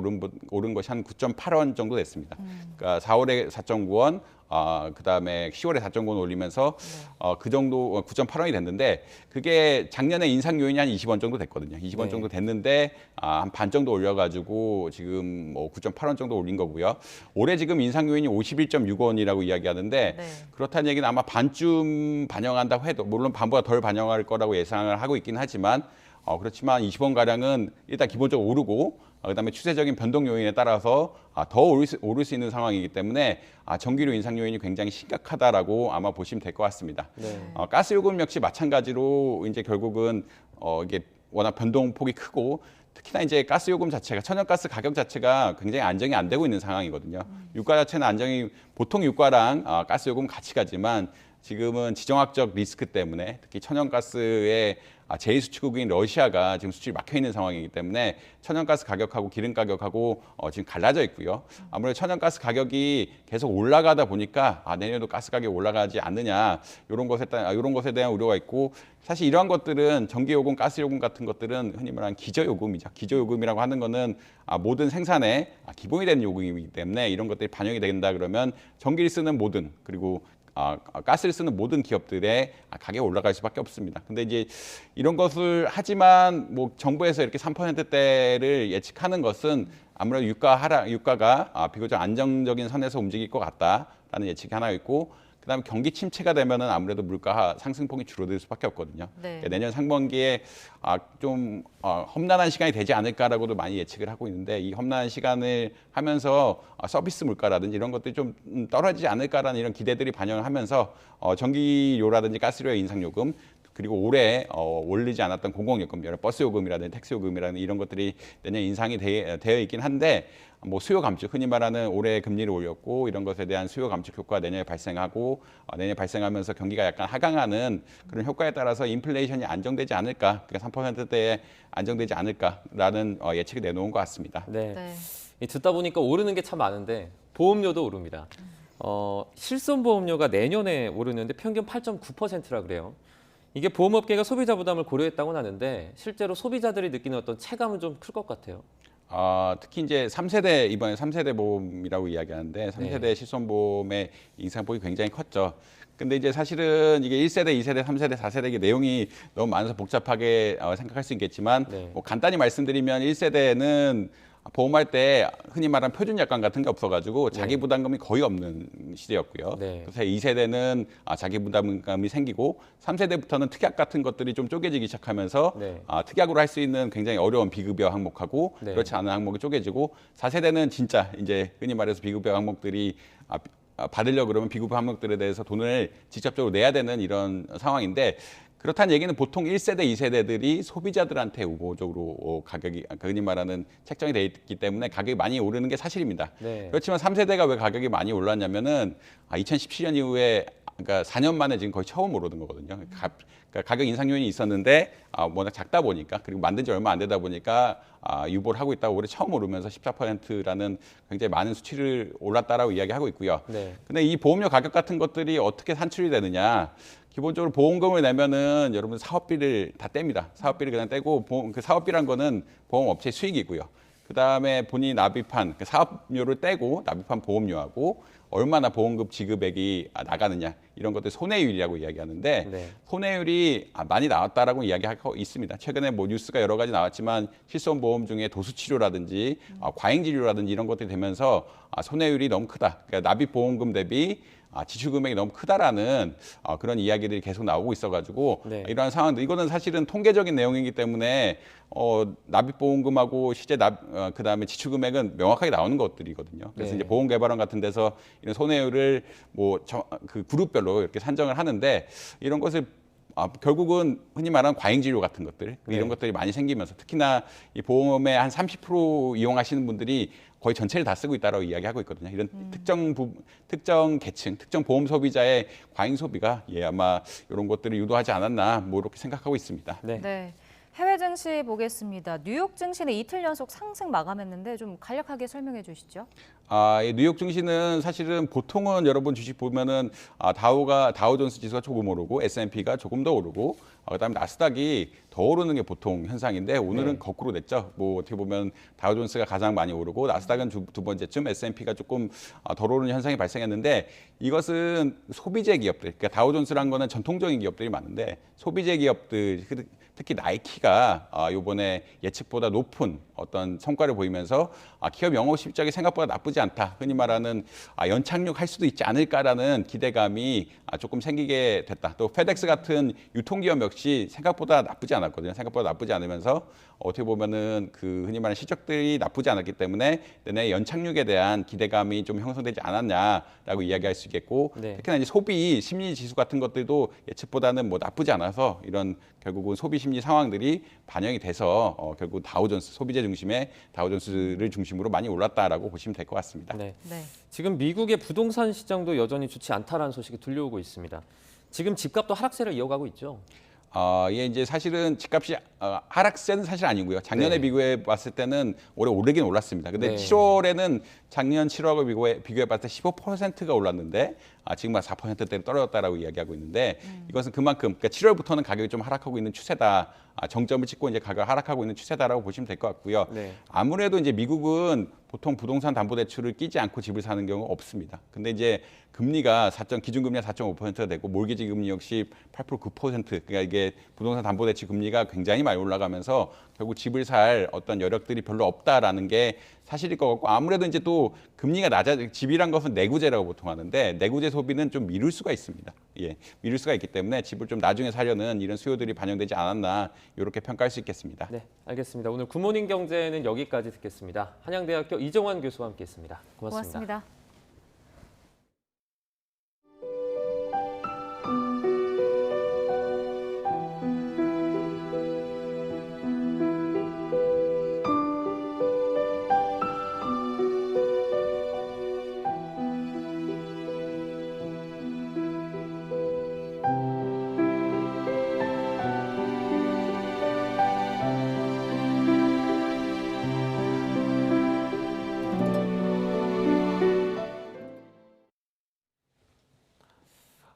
오른 것이 한 9.8원 정도 됐습니다. 그러니까 4월에 4.9원, 그다음에 10월에 4.9원 올리면서 그 정도 9.8원이 됐는데 그게 작년에 인상 요인이 한 20원 정도 됐거든요. 20원 정도 됐는데 한 반 정도 올려가지고 지금 뭐 9.8원 정도 올린 거고요. 올해 지금 인상 요인이 51.6원이라고 이야기하는데 그렇다는 얘기는 아마 반쯤 반영한다고 해도 물론 반보다 덜 반영할 거라고 예상을 하고 있긴 하지만 그렇지만 20원 가량은 일단 기본적으로 오르고 그다음에 추세적인 변동 요인에 따라서 더 오를 수 있는 상황이기 때문에 전기료 인상 요인이 굉장히 심각하다라고 아마 보시면 될 것 같습니다. 네. 가스 요금 역시 마찬가지로 이제 결국은 이게 워낙 변동폭이 크고 특히나 이제 가스 요금 자체가 천연가스 가격 자체가 굉장히 안정이 안 되고 있는 상황이거든요. 유가 자체는 안정이 보통 유가랑 가스 요금 같이 가지만 지금은 지정학적 리스크 때문에 특히 천연가스의 제2수출국인 러시아가 지금 수출이 막혀 있는 상황이기 때문에 천연가스 가격하고 기름 가격하고 지금 갈라져 있고요. 아무래도 천연가스 가격이 계속 올라가다 보니까 내년에도 가스 가격이 올라가지 않느냐 이런 것에 대한 우려가 있고, 사실 이러한 것들은 전기요금, 가스요금 같은 것들은 흔히 말하는 기저요금이죠. 기저요금이라고 하는 거는 모든 생산에 기본이 되는 요금이기 때문에 이런 것들이 반영이 된다 그러면 전기를 쓰는 모든, 그리고 가스를 쓰는 모든 기업들의 가격이 올라갈 수밖에 없습니다. 근데 이제 이런 것을 하지만 뭐 정부에서 이렇게 3%대를 예측하는 것은 아무래도 유가가 비교적 안정적인 선에서 움직일 것 같다라는 예측이 하나 있고, 그다음에 경기 침체가 되면은 아무래도 물가 상승폭이 줄어들 수밖에 없거든요. 네. 내년 상반기에 좀 험난한 시간이 되지 않을까라고도 많이 예측을 하고 있는데, 이 험난한 시간을 하면서 서비스 물가라든지 이런 것들이 좀 떨어지지 않을까라는 이런 기대들이 반영을 하면서 전기료라든지 가스료의 인상요금, 그리고 올해 올리지 않았던 공공요금, 버스 요금이라든지 택시 요금이라든지 이런 것들이 내년 인상이 되어 있긴 한데, 뭐 수요 감축, 흔히 말하는 올해 금리를 올렸고 이런 것에 대한 수요 감축 효과가 내년에 발생하고, 내년에 발생하면서 경기가 약간 하강하는 그런 효과에 따라서 인플레이션이 안정되지 않을까, 그러니까 3%대에 안정되지 않을까라는 예측이 내놓은 것 같습니다. 네. 듣다 보니까 오르는 게 참 많은데 보험료도 오릅니다. 실손보험료가 내년에 오르는데 평균 8.9%라 그래요. 이게 보험업계가 소비자 부담을 고려했다고는 하는데 실제로 소비자들이 느끼는 어떤 체감은 좀 클 것 같아요. 특히 이제 이번에 3세대 보험이라고 이야기하는데 3세대 실손보험의 인상폭이 굉장히 컸죠. 근데 이제 사실은 이게 1세대, 2세대, 3세대, 4세대 이게 내용이 너무 많아서 복잡하게 생각할 수 있겠지만 뭐 간단히 말씀드리면 1세대는 보험할 때 흔히 말하는 표준약관 같은 게 없어가지고 자기 부담금이 거의 없는 시대였고요. 그래서 2세대는 자기 부담금이 생기고 3세대부터는 특약 같은 것들이 좀 쪼개지기 시작하면서 특약으로 할 수 있는 굉장히 어려운 비급여 항목하고 그렇지 않은 항목이 쪼개지고 4세대는 진짜 이제 흔히 말해서 비급여 항목들이 받으려고 그러면 비급여 항목들에 대해서 돈을 직접적으로 내야 되는 이런 상황인데, 그렇다는 얘기는 보통 1세대, 2세대들이 소비자들한테 우호적으로 가격이 흔히 말하는 책정이 돼 있기 때문에 가격이 많이 오르는 게 사실입니다. 그렇지만 3세대가 왜 가격이 많이 올랐냐면은 2017년 이후에, 그러니까 4년 만에 지금 거의 처음 오르는 거거든요. 그러니까 가격 인상 요인이 있었는데 워낙 작다 보니까, 그리고 만든 지 얼마 안 되다 보니까 유보를 하고 있다가 올해 처음 오르면서 14%라는 굉장히 많은 수치를 올랐다라고 이야기하고 있고요. 근데 이 보험료 가격 같은 것들이 어떻게 산출이 되느냐? 기본적으로 보험금을 내면은 여러분 사업비를 다 뗍니다. 사업비를 그냥 떼고 그 사업비란 거는 보험업체 수익이고요. 그 다음에 본인이 납입한 사업료를 떼고 납입한 보험료하고 얼마나 보험금 지급액이 나가느냐, 이런 것들 손해율이라고 이야기하는데 손해율이 많이 나왔다라고 이야기하고 있습니다. 최근에 뭐 뉴스가 여러 가지 나왔지만 실손보험 중에 도수치료라든지 과잉진료라든지 이런 것들이 되면서 손해율이 너무 크다. 그러니까 납입보험금 대비 지출 금액이 너무 크다라는 그런 이야기들이 계속 나오고 있어가지고 이러한 상황들, 이거는 사실은 통계적인 내용이기 때문에 납입보험금하고 실제 그다음에 지출 금액은 명확하게 나오는 것들이거든요. 그래서 이제 보험개발원 같은 데서 이런 손해율을 그 그룹별로 이렇게 산정을 하는데, 이런 것을 결국은 흔히 말하는 과잉진료 같은 것들, 이런 것들이 많이 생기면서 특히나 이 보험의 한 30% 이용하시는 분들이 거의 전체를 다 쓰고 있다고 이야기하고 있거든요. 이런 특정 계층, 특정 보험 소비자의 과잉 소비가 아마 이런 것들을 유도하지 않았나 뭐 이렇게 생각하고 있습니다. 네. 해외 증시 보겠습니다. 뉴욕 증시는 이틀 연속 상승 마감했는데 좀 간략하게 설명해 주시죠. 뉴욕 증시는 사실은 보통은 여러분 주식 보면은 다우존스 지수가 조금 오르고 S&P가 조금 더 오르고 그다음에 나스닥이 더 오르는 게 보통 현상인데 오늘은 거꾸로 됐죠. 뭐 어떻게 보면 다우존스가 가장 많이 오르고 나스닥은 두 번째쯤, S&P가 조금 덜 오르는 현상이 발생했는데, 이것은 소비재 기업들, 그러니까 다우존스란 거는 전통적인 기업들이 많은데 소비재 기업들, 특히 나이키가 이번에 예측보다 높은 어떤 성과를 보이면서 기업 영업 실적이 생각보다 나쁘지 않다. 흔히 말하는 연착륙할 수도 있지 않을까라는 기대감이 조금 생기게 됐다. 또 페덱스 같은 유통기업 역시 생각보다 나쁘지 않았거든요. 생각보다 나쁘지 않으면서 어떻게 보면은 그 흔히 말하는 실적들이 나쁘지 않았기 때문에 내내 연착륙에 대한 기대감이 좀 형성되지 않았냐라고 이야기할 수 있겠고, 특히나 이제 소비 심리 지수 같은 것들도 예측보다는 뭐 나쁘지 않아서 이런 결국은 소비 심리 상황들이 반영이 돼서 결국 다우존스, 소비재 중심의 다우존스를 중심으로 많이 올랐다라고 보시면 될 것 같습니다. 지금 미국의 부동산 시장도 여전히 좋지 않다라는 소식이 들려오고 있습니다. 지금 집값도 하락세를 이어가고 있죠. 이게 이제 사실은 집값이 하락세는 사실 아니고요. 작년에 비교해 봤을 때는 올해 오르긴 올랐습니다. 근데 7월에는 작년 7월하고 비교해 봤을 때 15%가 올랐는데 지금 4%대로 떨어졌다라고 이야기하고 있는데 이것은 그만큼 그러니까 7월부터는 가격이 좀 하락하고 있는 추세다. 정점을 찍고 이제 가격 하락하고 있는 추세다라고 보시면 될 것 같고요. 아무래도 이제 미국은 보통 부동산 담보대출을 끼지 않고 집을 사는 경우가 없습니다. 근데 이제 금리가 기준금리가 4.5%가 되고 몰기지 금리 역시 8% 9% 그러니까 이게 부동산 담보대출 금리가 굉장히 많이 올라가면서 결국 집을 살 어떤 여력들이 별로 없다라는 게 사실일 것 같고 아무래도 이제 또 금리가 집이란 것은 내구재라고 보통 하는데 내구재 소비는 좀 미룰 수가 있습니다. 미룰 수가 있기 때문에 집을 좀 나중에 사려는 이런 수요들이 반영되지 않았나 이렇게 평가할 수 있겠습니다. 네, 알겠습니다. 오늘 굿모닝 경제는 여기까지 듣겠습니다. 한양대학교 이정환 교수와 함께했습니다. 고맙습니다.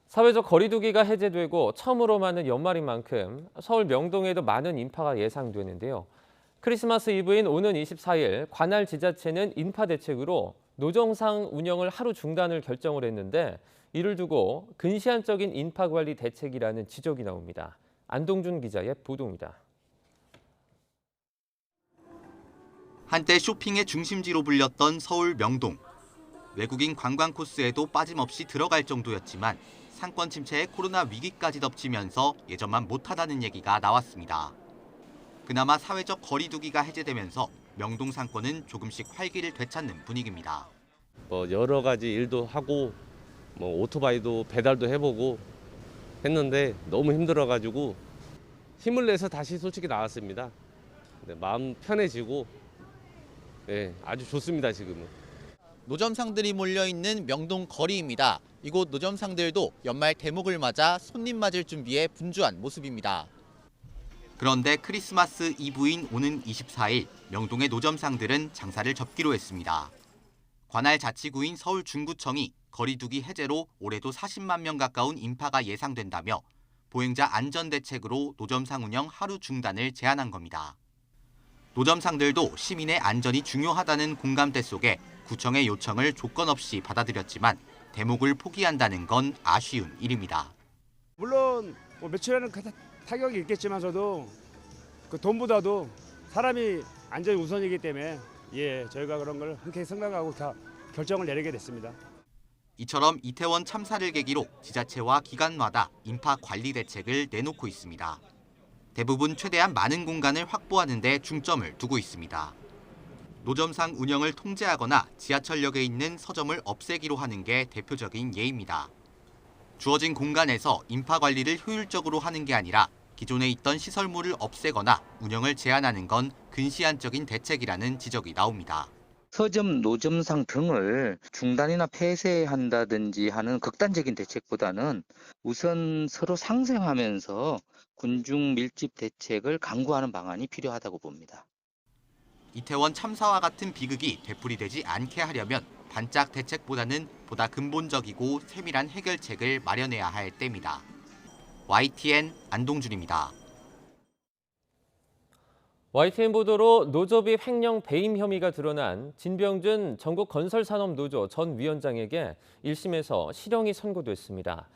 사회적 거리두기가 해제되고 처음으로 맞는 연말인 만큼 서울 명동에도 많은 인파가 예상되는데요. 크리스마스 이브인 오는 24일 관할 지자체는 인파 대책으로 노점상 운영을 하루 중단을 결정을 했는데 이를 두고 근시안적인 인파 관리 대책이라는 지적이 나옵니다. 안동준 기자의 보도입니다. 한때 쇼핑의 중심지로 불렸던 서울 명동. 외국인 관광 코스에도 빠짐없이 들어갈 정도였지만 상권 침체에 코로나 위기까지 덮치면서 예전만 못하다는 얘기가 나왔습니다. 그나마 사회적 거리두기가 해제되면서 명동 상권은 조금씩 활기를 되찾는 분위기입니다. 여러 가지 일도 하고 오토바이도 배달도 해보고 했는데 너무 힘들어가지고 힘을 내서 다시 솔직히 나왔습니다. 마음 편해지고 아주 좋습니다 지금은. 노점상들이 몰려있는 명동 거리입니다. 이곳 노점상들도 연말 대목을 맞아 손님 맞을 준비에 분주한 모습입니다. 그런데 크리스마스 이브인 오는 24일 명동의 노점상들은 장사를 접기로 했습니다. 관할 자치구인 서울 중구청이 거리두기 해제로 올해도 40만 명 가까운 인파가 예상된다며 보행자 안전 대책으로 노점상 운영 하루 중단을 제안한 겁니다. 노점상들도 시민의 안전이 중요하다는 공감대 속에 구청의 요청을 조건 없이 받아들였지만 대목을 포기한다는 건 아쉬운 일입니다. 물론 며칠에는 타격이 있겠지만서도 그 돈보다도 사람이 안전이 우선이기 때문에 저희가 그런 걸 흔쾌히 생각하고 다 결정을 내리게 됐습니다. 이처럼 이태원 참사를 계기로 지자체와 기관마다 인파 관리 대책을 내놓고 있습니다. 대부분 최대한 많은 공간을 확보하는 데 중점을 두고 있습니다. 노점상 운영을 통제하거나 지하철역에 있는 서점을 없애기로 하는 게 대표적인 예입니다. 주어진 공간에서 인파 관리를 효율적으로 하는 게 아니라 기존에 있던 시설물을 없애거나 운영을 제한하는 건 근시안적인 대책이라는 지적이 나옵니다. 서점, 노점상 등을 중단이나 폐쇄한다든지 하는 극단적인 대책보다는 우선 서로 상생하면서 군중 밀집 대책을 강구하는 방안이 필요하다고 봅니다. 이태원 참사와 같은 비극이 되풀이되지 않게 하려면 반짝 대책보다는 보다 근본적이고 세밀한 해결책을 마련해야 할 때입니다. YTN 안동준입니다. YTN 보도로 노조비 횡령 배임 혐의가 드러난 진병준 전국건설산업노조 전 위원장에게 1심에서 실형이 선고됐습니다.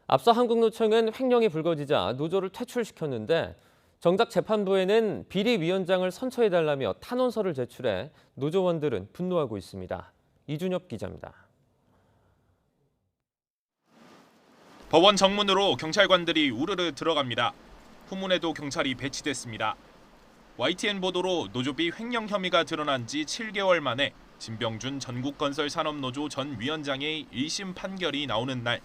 앞서 한국노총은 횡령이 불거지자 노조를 퇴출시켰는데 정작 재판부에는 비리위원장을 선처해달라며 탄원서를 제출해 노조원들은 분노하고 있습니다. 이준엽 기자입니다. 법원 정문으로 경찰관들이 우르르 들어갑니다. 후문에도 경찰이 배치됐습니다. YTN 보도로 노조비 횡령 혐의가 드러난 지 7개월 만에 진병준 전국건설산업노조 전 위원장의 1심 판결이 나오는 날,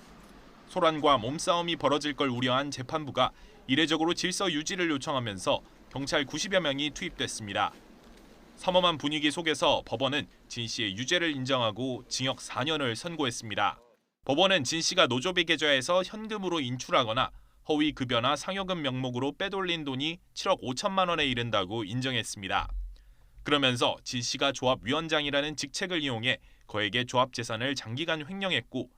소란과 몸싸움이 벌어질 걸 우려한 재판부가 이례적으로 질서 유지를 요청하면서 경찰 90여 명이 투입됐습니다. 삼엄한 분위기 속에서 법원은 진 씨의 유죄를 인정하고 징역 4년을 선고했습니다. 법원은 진 씨가 노조비 계좌에서 현금으로 인출하거나 허위 급여나 상여금 명목으로 빼돌린 돈이 7억 5천만 원에 이른다고 인정했습니다. 그러면서 진 씨가 조합 위원장이라는 직책을 이용해 거액의 조합 재산을 장기간 횡령했고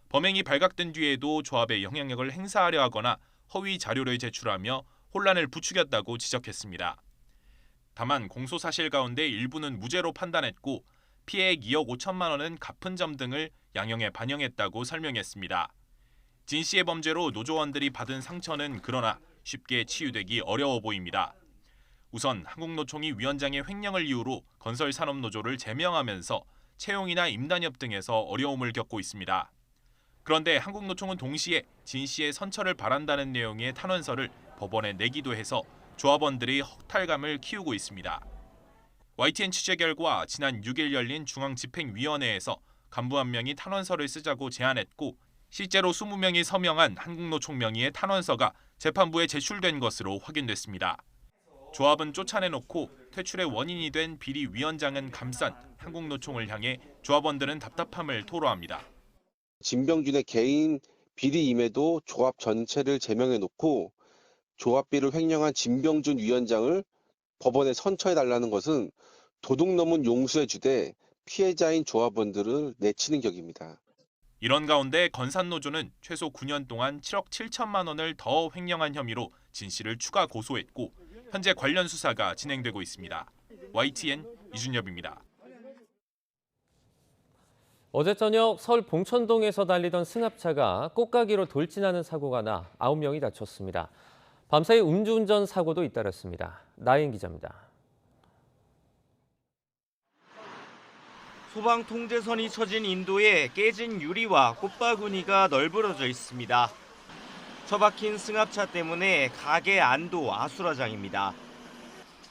범행이 발각된 뒤에도 조합에 영향력을 행사하려 하거나 허위 자료를 제출하며 혼란을 부추겼다고 지적했습니다. 다만 공소 사실 가운데 일부는 무죄로 판단했고 피해액 2억 5천만 원은 갚은 점 등을 양형에 반영했다고 설명했습니다. 진 씨의 범죄로 노조원들이 받은 상처는 그러나 쉽게 치유되기 어려워 보입니다. 우선 한국노총이 위원장의 횡령을 이유로 건설산업노조를 제명하면서 채용이나 임단협 등에서 어려움을 겪고 있습니다. 그런데 한국노총은 동시에 진 씨의 선처를 바란다는 내용의 탄원서를 법원에 내기도 해서 조합원들이 허탈감을 키우고 있습니다. YTN 취재 결과 지난 6일 열린 중앙집행위원회에서 간부 한 명이 탄원서를 쓰자고 제안했고 실제로 20명이 서명한 한국노총 명의의 탄원서가 재판부에 제출된 것으로 확인됐습니다. 조합은 쫓아내놓고 퇴출의 원인이 된 비리위원장은 감싼 한국노총을 향해 조합원들은 답답함을 토로합니다. 진병준의 개인 비리임에도 조합 전체를 제명해놓고 조합비를 횡령한 진병준 위원장을 법원에 선처해달라는 것은 도둑 넘은 용수에 주되 피해자인 조합원들을 내치는 격입니다. 이런 가운데 건산노조는 최소 9년 동안 7억 7천만 원을 더 횡령한 혐의로 진 씨를 추가 고소했고 현재 관련 수사가 진행되고 있습니다. YTN 이준엽입니다. 어제 저녁 서울 봉천동에서 달리던 승합차가 꽃가기로 돌진하는 사고가 나 9명이 다쳤습니다. 밤사이 음주운전 사고도 잇따랐습니다. 나인 기자입니다. 소방 통제선이 쳐진 인도에 깨진 유리와 꽃바구니가 널브러져 있습니다. 처박힌 승합차 때문에 가게 안도 아수라장입니다.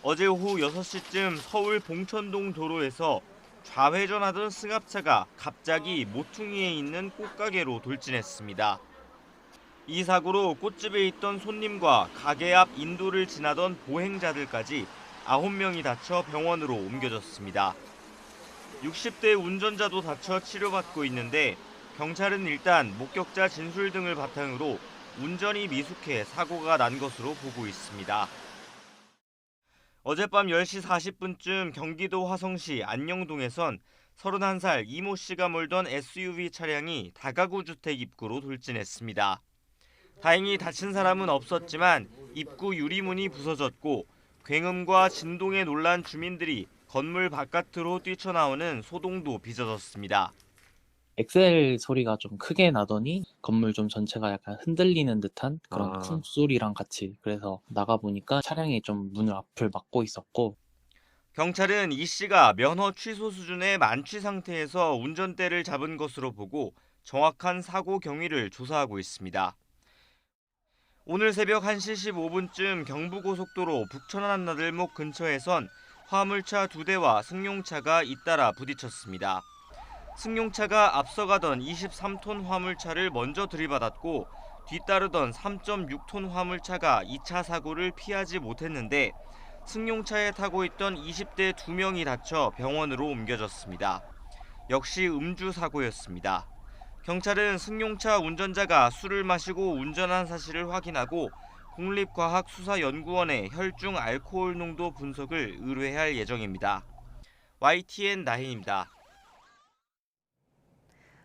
어제 오후 6시쯤 서울 봉천동 도로에서 좌회전하던 승합차가 갑자기 모퉁이에 있는 꽃가게로 돌진했습니다. 이 사고로 꽃집에 있던 손님과 가게 앞 인도를 지나던 보행자들까지 9명이 다쳐 병원으로 옮겨졌습니다. 60대 운전자도 다쳐 치료받고 있는데 경찰은 일단 목격자 진술 등을 바탕으로 운전이 미숙해 사고가 난 것으로 보고 있습니다. 어젯밤 10시 40분쯤 경기도 화성시 안녕동에선 31살 이모 씨가 몰던 SUV 차량이 다가구 주택 입구로 돌진했습니다. 다행히 다친 사람은 없었지만 입구 유리문이 부서졌고 굉음과 진동에 놀란 주민들이 건물 바깥으로 뛰쳐나오는 소동도 빚어졌습니다. 엑셀 소리가 좀 크게 나더니 건물 좀 전체가 약간 흔들리는 듯한 그런 쿵 소리랑 같이 그래서 나가보니까 차량이 좀 문을 앞을 막고 있었고 경찰은 이 씨가 면허 취소 수준의 만취 상태에서 운전대를 잡은 것으로 보고 정확한 사고 경위를 조사하고 있습니다. 오늘 새벽 1시 15분쯤 경부고속도로 북천안 나들목 근처에선 화물차 2대와 승용차가 잇따라 부딪혔습니다. 승용차가 앞서가던 23톤 화물차를 먼저 들이받았고 뒤따르던 3.6톤 화물차가 2차 사고를 피하지 못했는데 승용차에 타고 있던 20대 2명이 다쳐 병원으로 옮겨졌습니다. 역시 음주 사고였습니다. 경찰은 승용차 운전자가 술을 마시고 운전한 사실을 확인하고 국립과학수사연구원에 혈중 알코올 농도 분석을 의뢰할 예정입니다. YTN 나인입니다.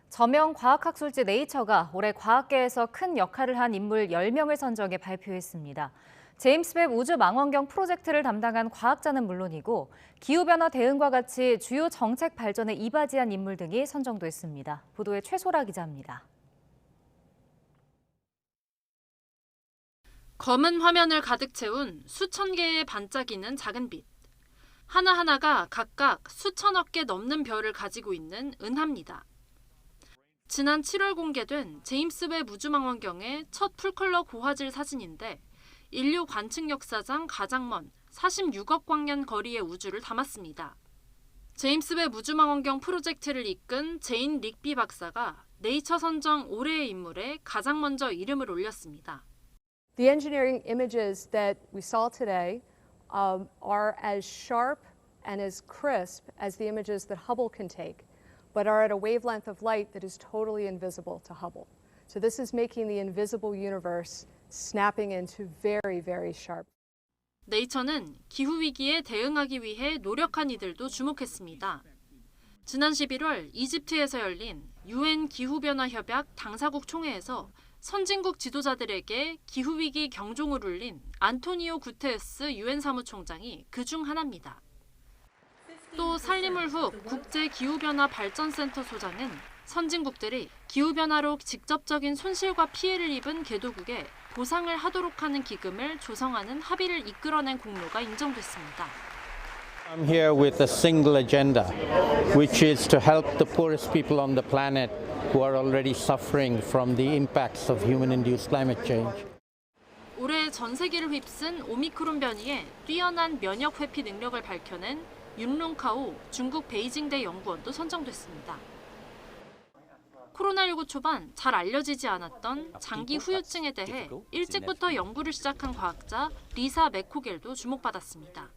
저명 과학학술지 네이처가 올해 과학계에서 큰 역할을 한 인물 10명을 선정해 발표했습니다. 제임스 웹 우주망원경 프로젝트를 담당한 과학자는 물론이고 기후변화 대응과 같이 주요 정책 발전에 이바지한 인물 등이 선정됐습니다. 보도에 최소라 기자입니다. 검은 화면을 가득 채운 수천 개의 반짝이는 작은 빛. 하나하나가 각각 수천억 개 넘는 별을 가지고 있는 은하입니다. 지난 7월 공개된 제임스 웹 우주망원경의 첫 풀컬러 고화질 사진인데 인류 관측 역사상 가장 먼 46억 광년 거리의 우주를 담았습니다. 제임스 웹 우주망원경 프로젝트를 이끈 제인 릭비 박사가 네이처 선정 올해의 인물에 가장 먼저 이름을 올렸습니다. The engineering images that we saw today are as sharp and as crisp as the images that Hubble can take, but are at a wavelength of light that is totally invisible to Hubble. So this is making the invisible universe snapping into very, very sharp. 네이처는 기후위기에 대응하기 위해 노력한 이들도 주목했습니다. 지난 11월 이집트에서 열린 UN 기후변화협약 당사국 총회에서 선진국 지도자들에게 기후위기 경종을 울린 안토니오 구테르스 UN 사무총장이 그중 하나입니다. 또 살리물훅 국제기후변화발전센터 소장은 선진국들이 기후변화로 직접적인 손실과 피해를 입은 개도국에 보상을 하도록 하는 기금을 조성하는 합의를 이끌어낸 공로가 인정됐습니다. I'm here with a single agenda, which is to help the poorest people on the planet who are already suffering from the impacts of human-induced climate change. 올해 전 세계를 휩쓴 오미크론 변이의 뛰어난 면역 회피 능력을 밝혀낸 윤룽카오 중국 베이징대 연구원도 선정됐습니다. 코로나19 초반 잘 알려지지 않았던 장기 후유증에 대해 일찍부터 연구를 시작한 과학자 리사 맥코겔도 주목받았습니다.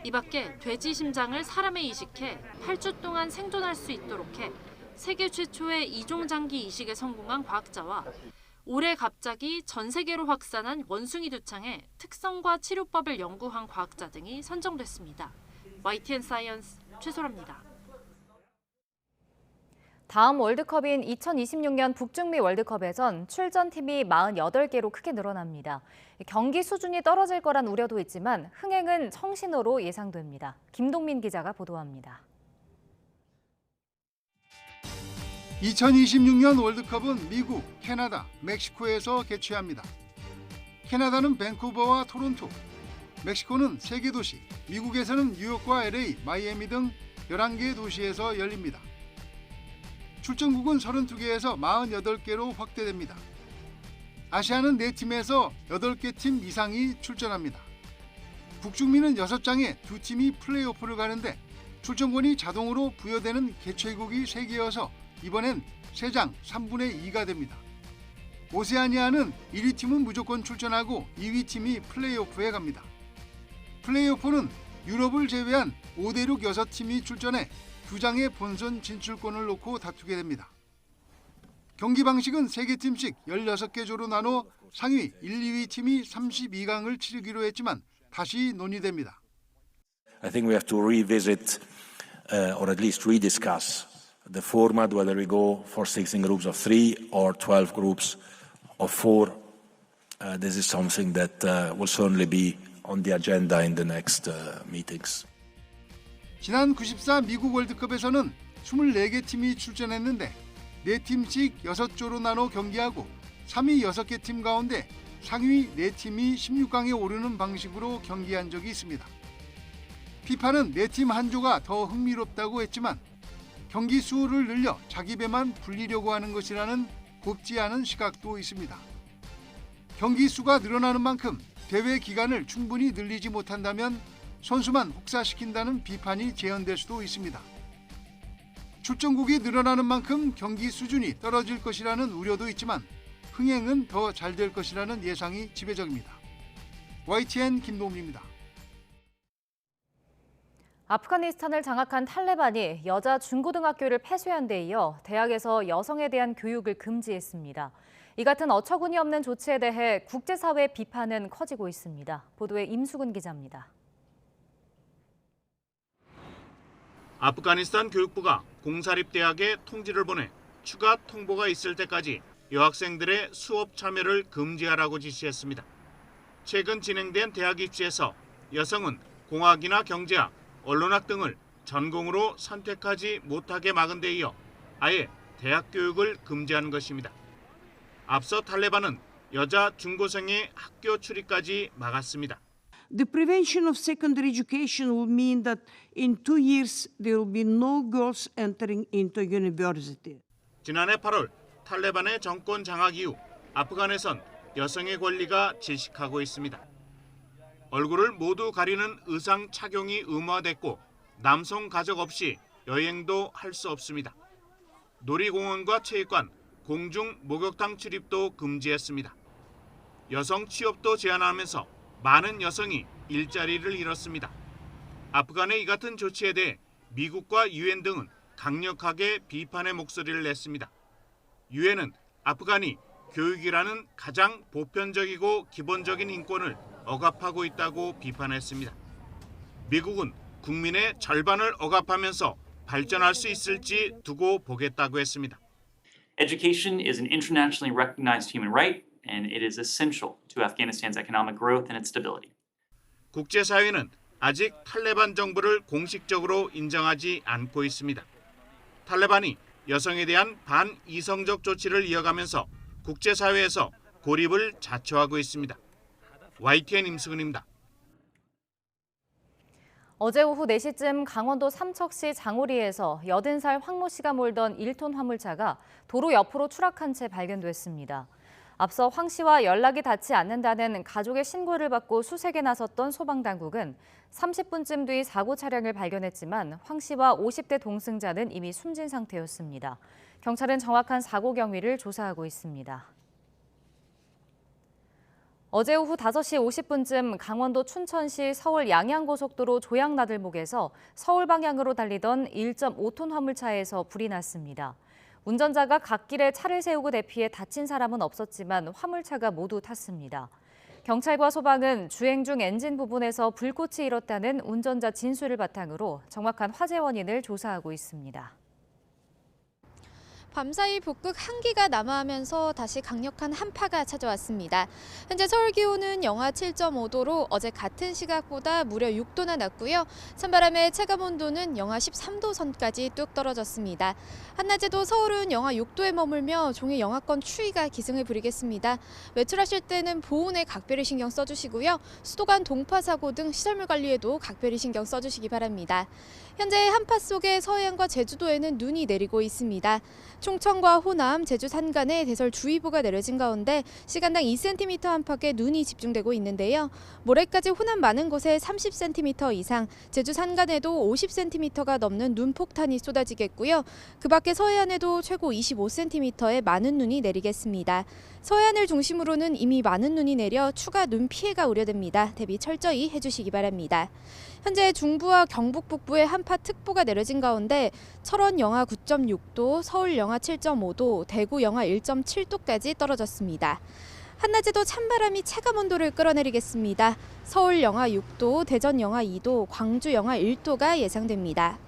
이 밖에 돼지 심장을 사람에 이식해 8주 동안 생존할 수 있도록 해 세계 최초의 이종장기 이식에 성공한 과학자와 올해 갑자기 전 세계로 확산한 원숭이 두창의 특성과 치료법을 연구한 과학자 등이 선정됐습니다. YTN 사이언스 최소라입니다. 다음 월드컵인 2026년 북중미 월드컵에선 출전팀이 48개로 크게 늘어납니다. 경기 수준이 떨어질 거란 우려도 있지만 흥행은 청신호로 예상됩니다. 김동민 기자가 보도합니다. 2026년 월드컵은 미국, 캐나다, 멕시코에서 개최합니다. 캐나다는 밴쿠버와 토론토, 멕시코는 3개 도시, 미국에서는 뉴욕과 LA, 마이애미 등 11개 도시에서 열립니다. 출전국은 32개에서 48개로 확대됩니다. 아시아는 4팀에서 8개 팀 이상이 출전합니다. 북중미는 6장에 2팀이 플레이오프를 가는데 출전권이 자동으로 부여되는 개최국이 3개여서 이번엔 3장 3분의 2가 됩니다. 오세아니아는 1위 팀은 무조건 출전하고 2위 팀이 플레이오프에 갑니다. 플레이오프는 유럽을 제외한 5대륙 6팀이 출전해 2장의 본선 진출권을 놓고 다투게 됩니다. 경기 방식은 3개 팀씩 16개 조로 나눠 상위 1, 2위 팀이 32강을 치르기로 했지만 다시 논의됩니다. I think we have to revisit or at least rediscuss the format, whether we go for 16 groups of 3 or 12 groups of 4. This is something that will certainly be on the agenda in the next meetings. 지난 94 미국 월드컵에서는 24개 팀이 출전했는데 4팀씩 6조로 나눠 경기하고 3위 6개 팀 가운데 상위 4팀이 16강에 오르는 방식으로 경기한 적이 있습니다. 피파는 4팀 한 조가 더 흥미롭다고 했지만 경기 수를 늘려 자기 배만 불리려고 하는 것이라는 곱지 않은 시각도 있습니다. 경기 수가 늘어나는 만큼 대회 기간을 충분히 늘리지 못한다면 선수만 혹사시킨다는 비판이 재현될 수도 있습니다. 출전국이 늘어나는 만큼 경기 수준이 떨어질 것이라는 우려도 있지만 흥행은 더 잘 될 것이라는 예상이 지배적입니다. YTN 김동민입니다. 아프가니스탄을 장악한 탈레반이 여자 중고등학교를 폐쇄한 데 이어 대학에서 여성에 대한 교육을 금지했습니다. 이 같은 어처구니 없는 조치에 대해 국제사회 비판은 커지고 있습니다. 보도에 임수근 기자입니다. 아프가니스탄 교육부가 공사립대학에 통지를 보내 추가 통보가 있을 때까지 여학생들의 수업 참여를 금지하라고 지시했습니다. 최근 진행된 대학 입시에서 여성은 공학이나 경제학, 언론학 등을 전공으로 선택하지 못하게 막은 데 이어 아예 대학 교육을 금지한 것입니다. 앞서 탈레반은 여자 중고생의 학교 출입까지 막았습니다. The prevention of secondary education will mean that in 2 years there will be no girls entering into university. 지난해 8월 탈레반의 정권 장악 이후 아프간에선 여성의 권리가 질식하고 있습니다. 얼굴을 모두 가리는 의상 착용이 의무화됐고 남성 가족 없이 여행도 할 수 없습니다. 놀이공원과 체육관, 공중 목욕탕 출입도 금지했습니다. 여성 취업도 제한하면서 많은 여성이 일자리를 잃었습니다. 아프간의 이 같은 조치에 대해 미국과 유엔 등은 강력하게 비판의 목소리를 냈습니다. 유엔은 아프간이 교육이라는 가장 보편적이고 기본적인 인권을 억압하고 있다고 비판했습니다. 미국은 국민의 절반을 억압하면서 발전할 수 있을지 두고 보겠다고 했습니다. Education is an internationally recognized human right, and it is essential to Afghanistan's economic growth and its stability. 국제사회는 아직 탈레반 정부를 공식적으로 인정하지 않고 있습니다. 탈레반이 여성에 대한 반이성적 조치를 이어가면서 국제사회에서 고립을 자초하고 있습니다. YTN 임수근입니다. 어제 오후 4시쯤 강원도 삼척시 장오리에서 80살 황모 씨가 몰던 1톤 화물차가 도로 옆으로 추락한 채 발견됐습니다. 앞서 황 씨와 연락이 닿지 않는다는 가족의 신고를 받고 수색에 나섰던 소방당국은 30분쯤 뒤 사고 차량을 발견했지만 황 씨와 50대 동승자는 이미 숨진 상태였습니다. 경찰은 정확한 사고 경위를 조사하고 있습니다. 어제 오후 5시 50분쯤 강원도 춘천시 서울 양양고속도로 조양나들목에서 서울 방향으로 달리던 1.5톤 화물차에서 불이 났습니다. 운전자가 갓길에 차를 세우고 대피해 다친 사람은 없었지만 화물차가 모두 탔습니다. 경찰과 소방은 주행 중 엔진 부분에서 불꽃이 일었다는 운전자 진술을 바탕으로 정확한 화재 원인을 조사하고 있습니다. 밤사이 북극 한기가 남하하면서 다시 강력한 한파가 찾아왔습니다. 현재 서울 기온은 영하 7.5도로 어제 같은 시각보다 무려 6도나 낮고요. 찬바람의 체감 온도는 영하 13도 선까지 뚝 떨어졌습니다. 한낮에도 서울은 영하 6도에 머물며 종일 영하권 추위가 기승을 부리겠습니다. 외출하실 때는 보온에 각별히 신경 써주시고요. 수도 간 동파 사고 등 시설물 관리에도 각별히 신경 써주시기 바랍니다. 현재 한파 속에 서해안과 제주도에는 눈이 내리고 있습니다. 충청과 호남, 제주 산간에 대설주의보가 내려진 가운데 시간당 2cm 안팎의 눈이 집중되고 있는데요. 모레까지 호남 많은 곳에 30cm 이상, 제주 산간에도 50cm가 넘는 눈폭탄이 쏟아지겠고요. 그 밖에 서해안에도 최고 25cm의 많은 눈이 내리겠습니다. 서해안을 중심으로는 이미 많은 눈이 내려 추가 눈 피해가 우려됩니다. 대비 철저히 해주시기 바랍니다. 현재 중부와 경북 북부에 한파특보가 내려진 가운데 철원 영하 9.6도, 서울 영하 7.5도, 대구 영하 1.7도까지 떨어졌습니다. 한낮에도 찬바람이 체감온도를 끌어내리겠습니다. 서울 영하 6도, 대전 영하 2도, 광주 영하 1도가 예상됩니다.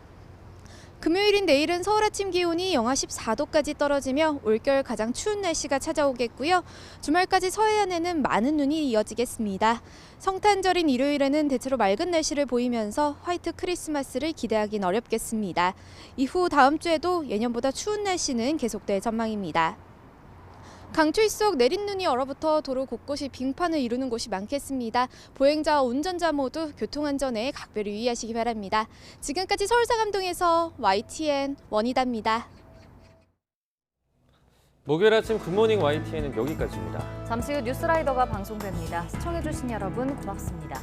금요일인 내일은 서울 아침 기온이 영하 14도까지 떨어지며 올겨울 가장 추운 날씨가 찾아오겠고요. 주말까지 서해안에는 많은 눈이 이어지겠습니다. 성탄절인 일요일에는 대체로 맑은 날씨를 보이면서 화이트 크리스마스를 기대하긴 어렵겠습니다. 이후 다음 주에도 예년보다 추운 날씨는 계속될 전망입니다. 강추위 속 내린 눈이 얼어붙어 도로 곳곳이 빙판을 이루는 곳이 많겠습니다. 보행자와 운전자 모두 교통안전에 각별히 유의하시기 바랍니다. 지금까지 서울상암동에서 YTN 원희다입니다. 목요일 아침 굿모닝 YTN은 여기까지입니다. 잠시 후 뉴스라이더가 방송됩니다. 시청해주신 여러분 고맙습니다.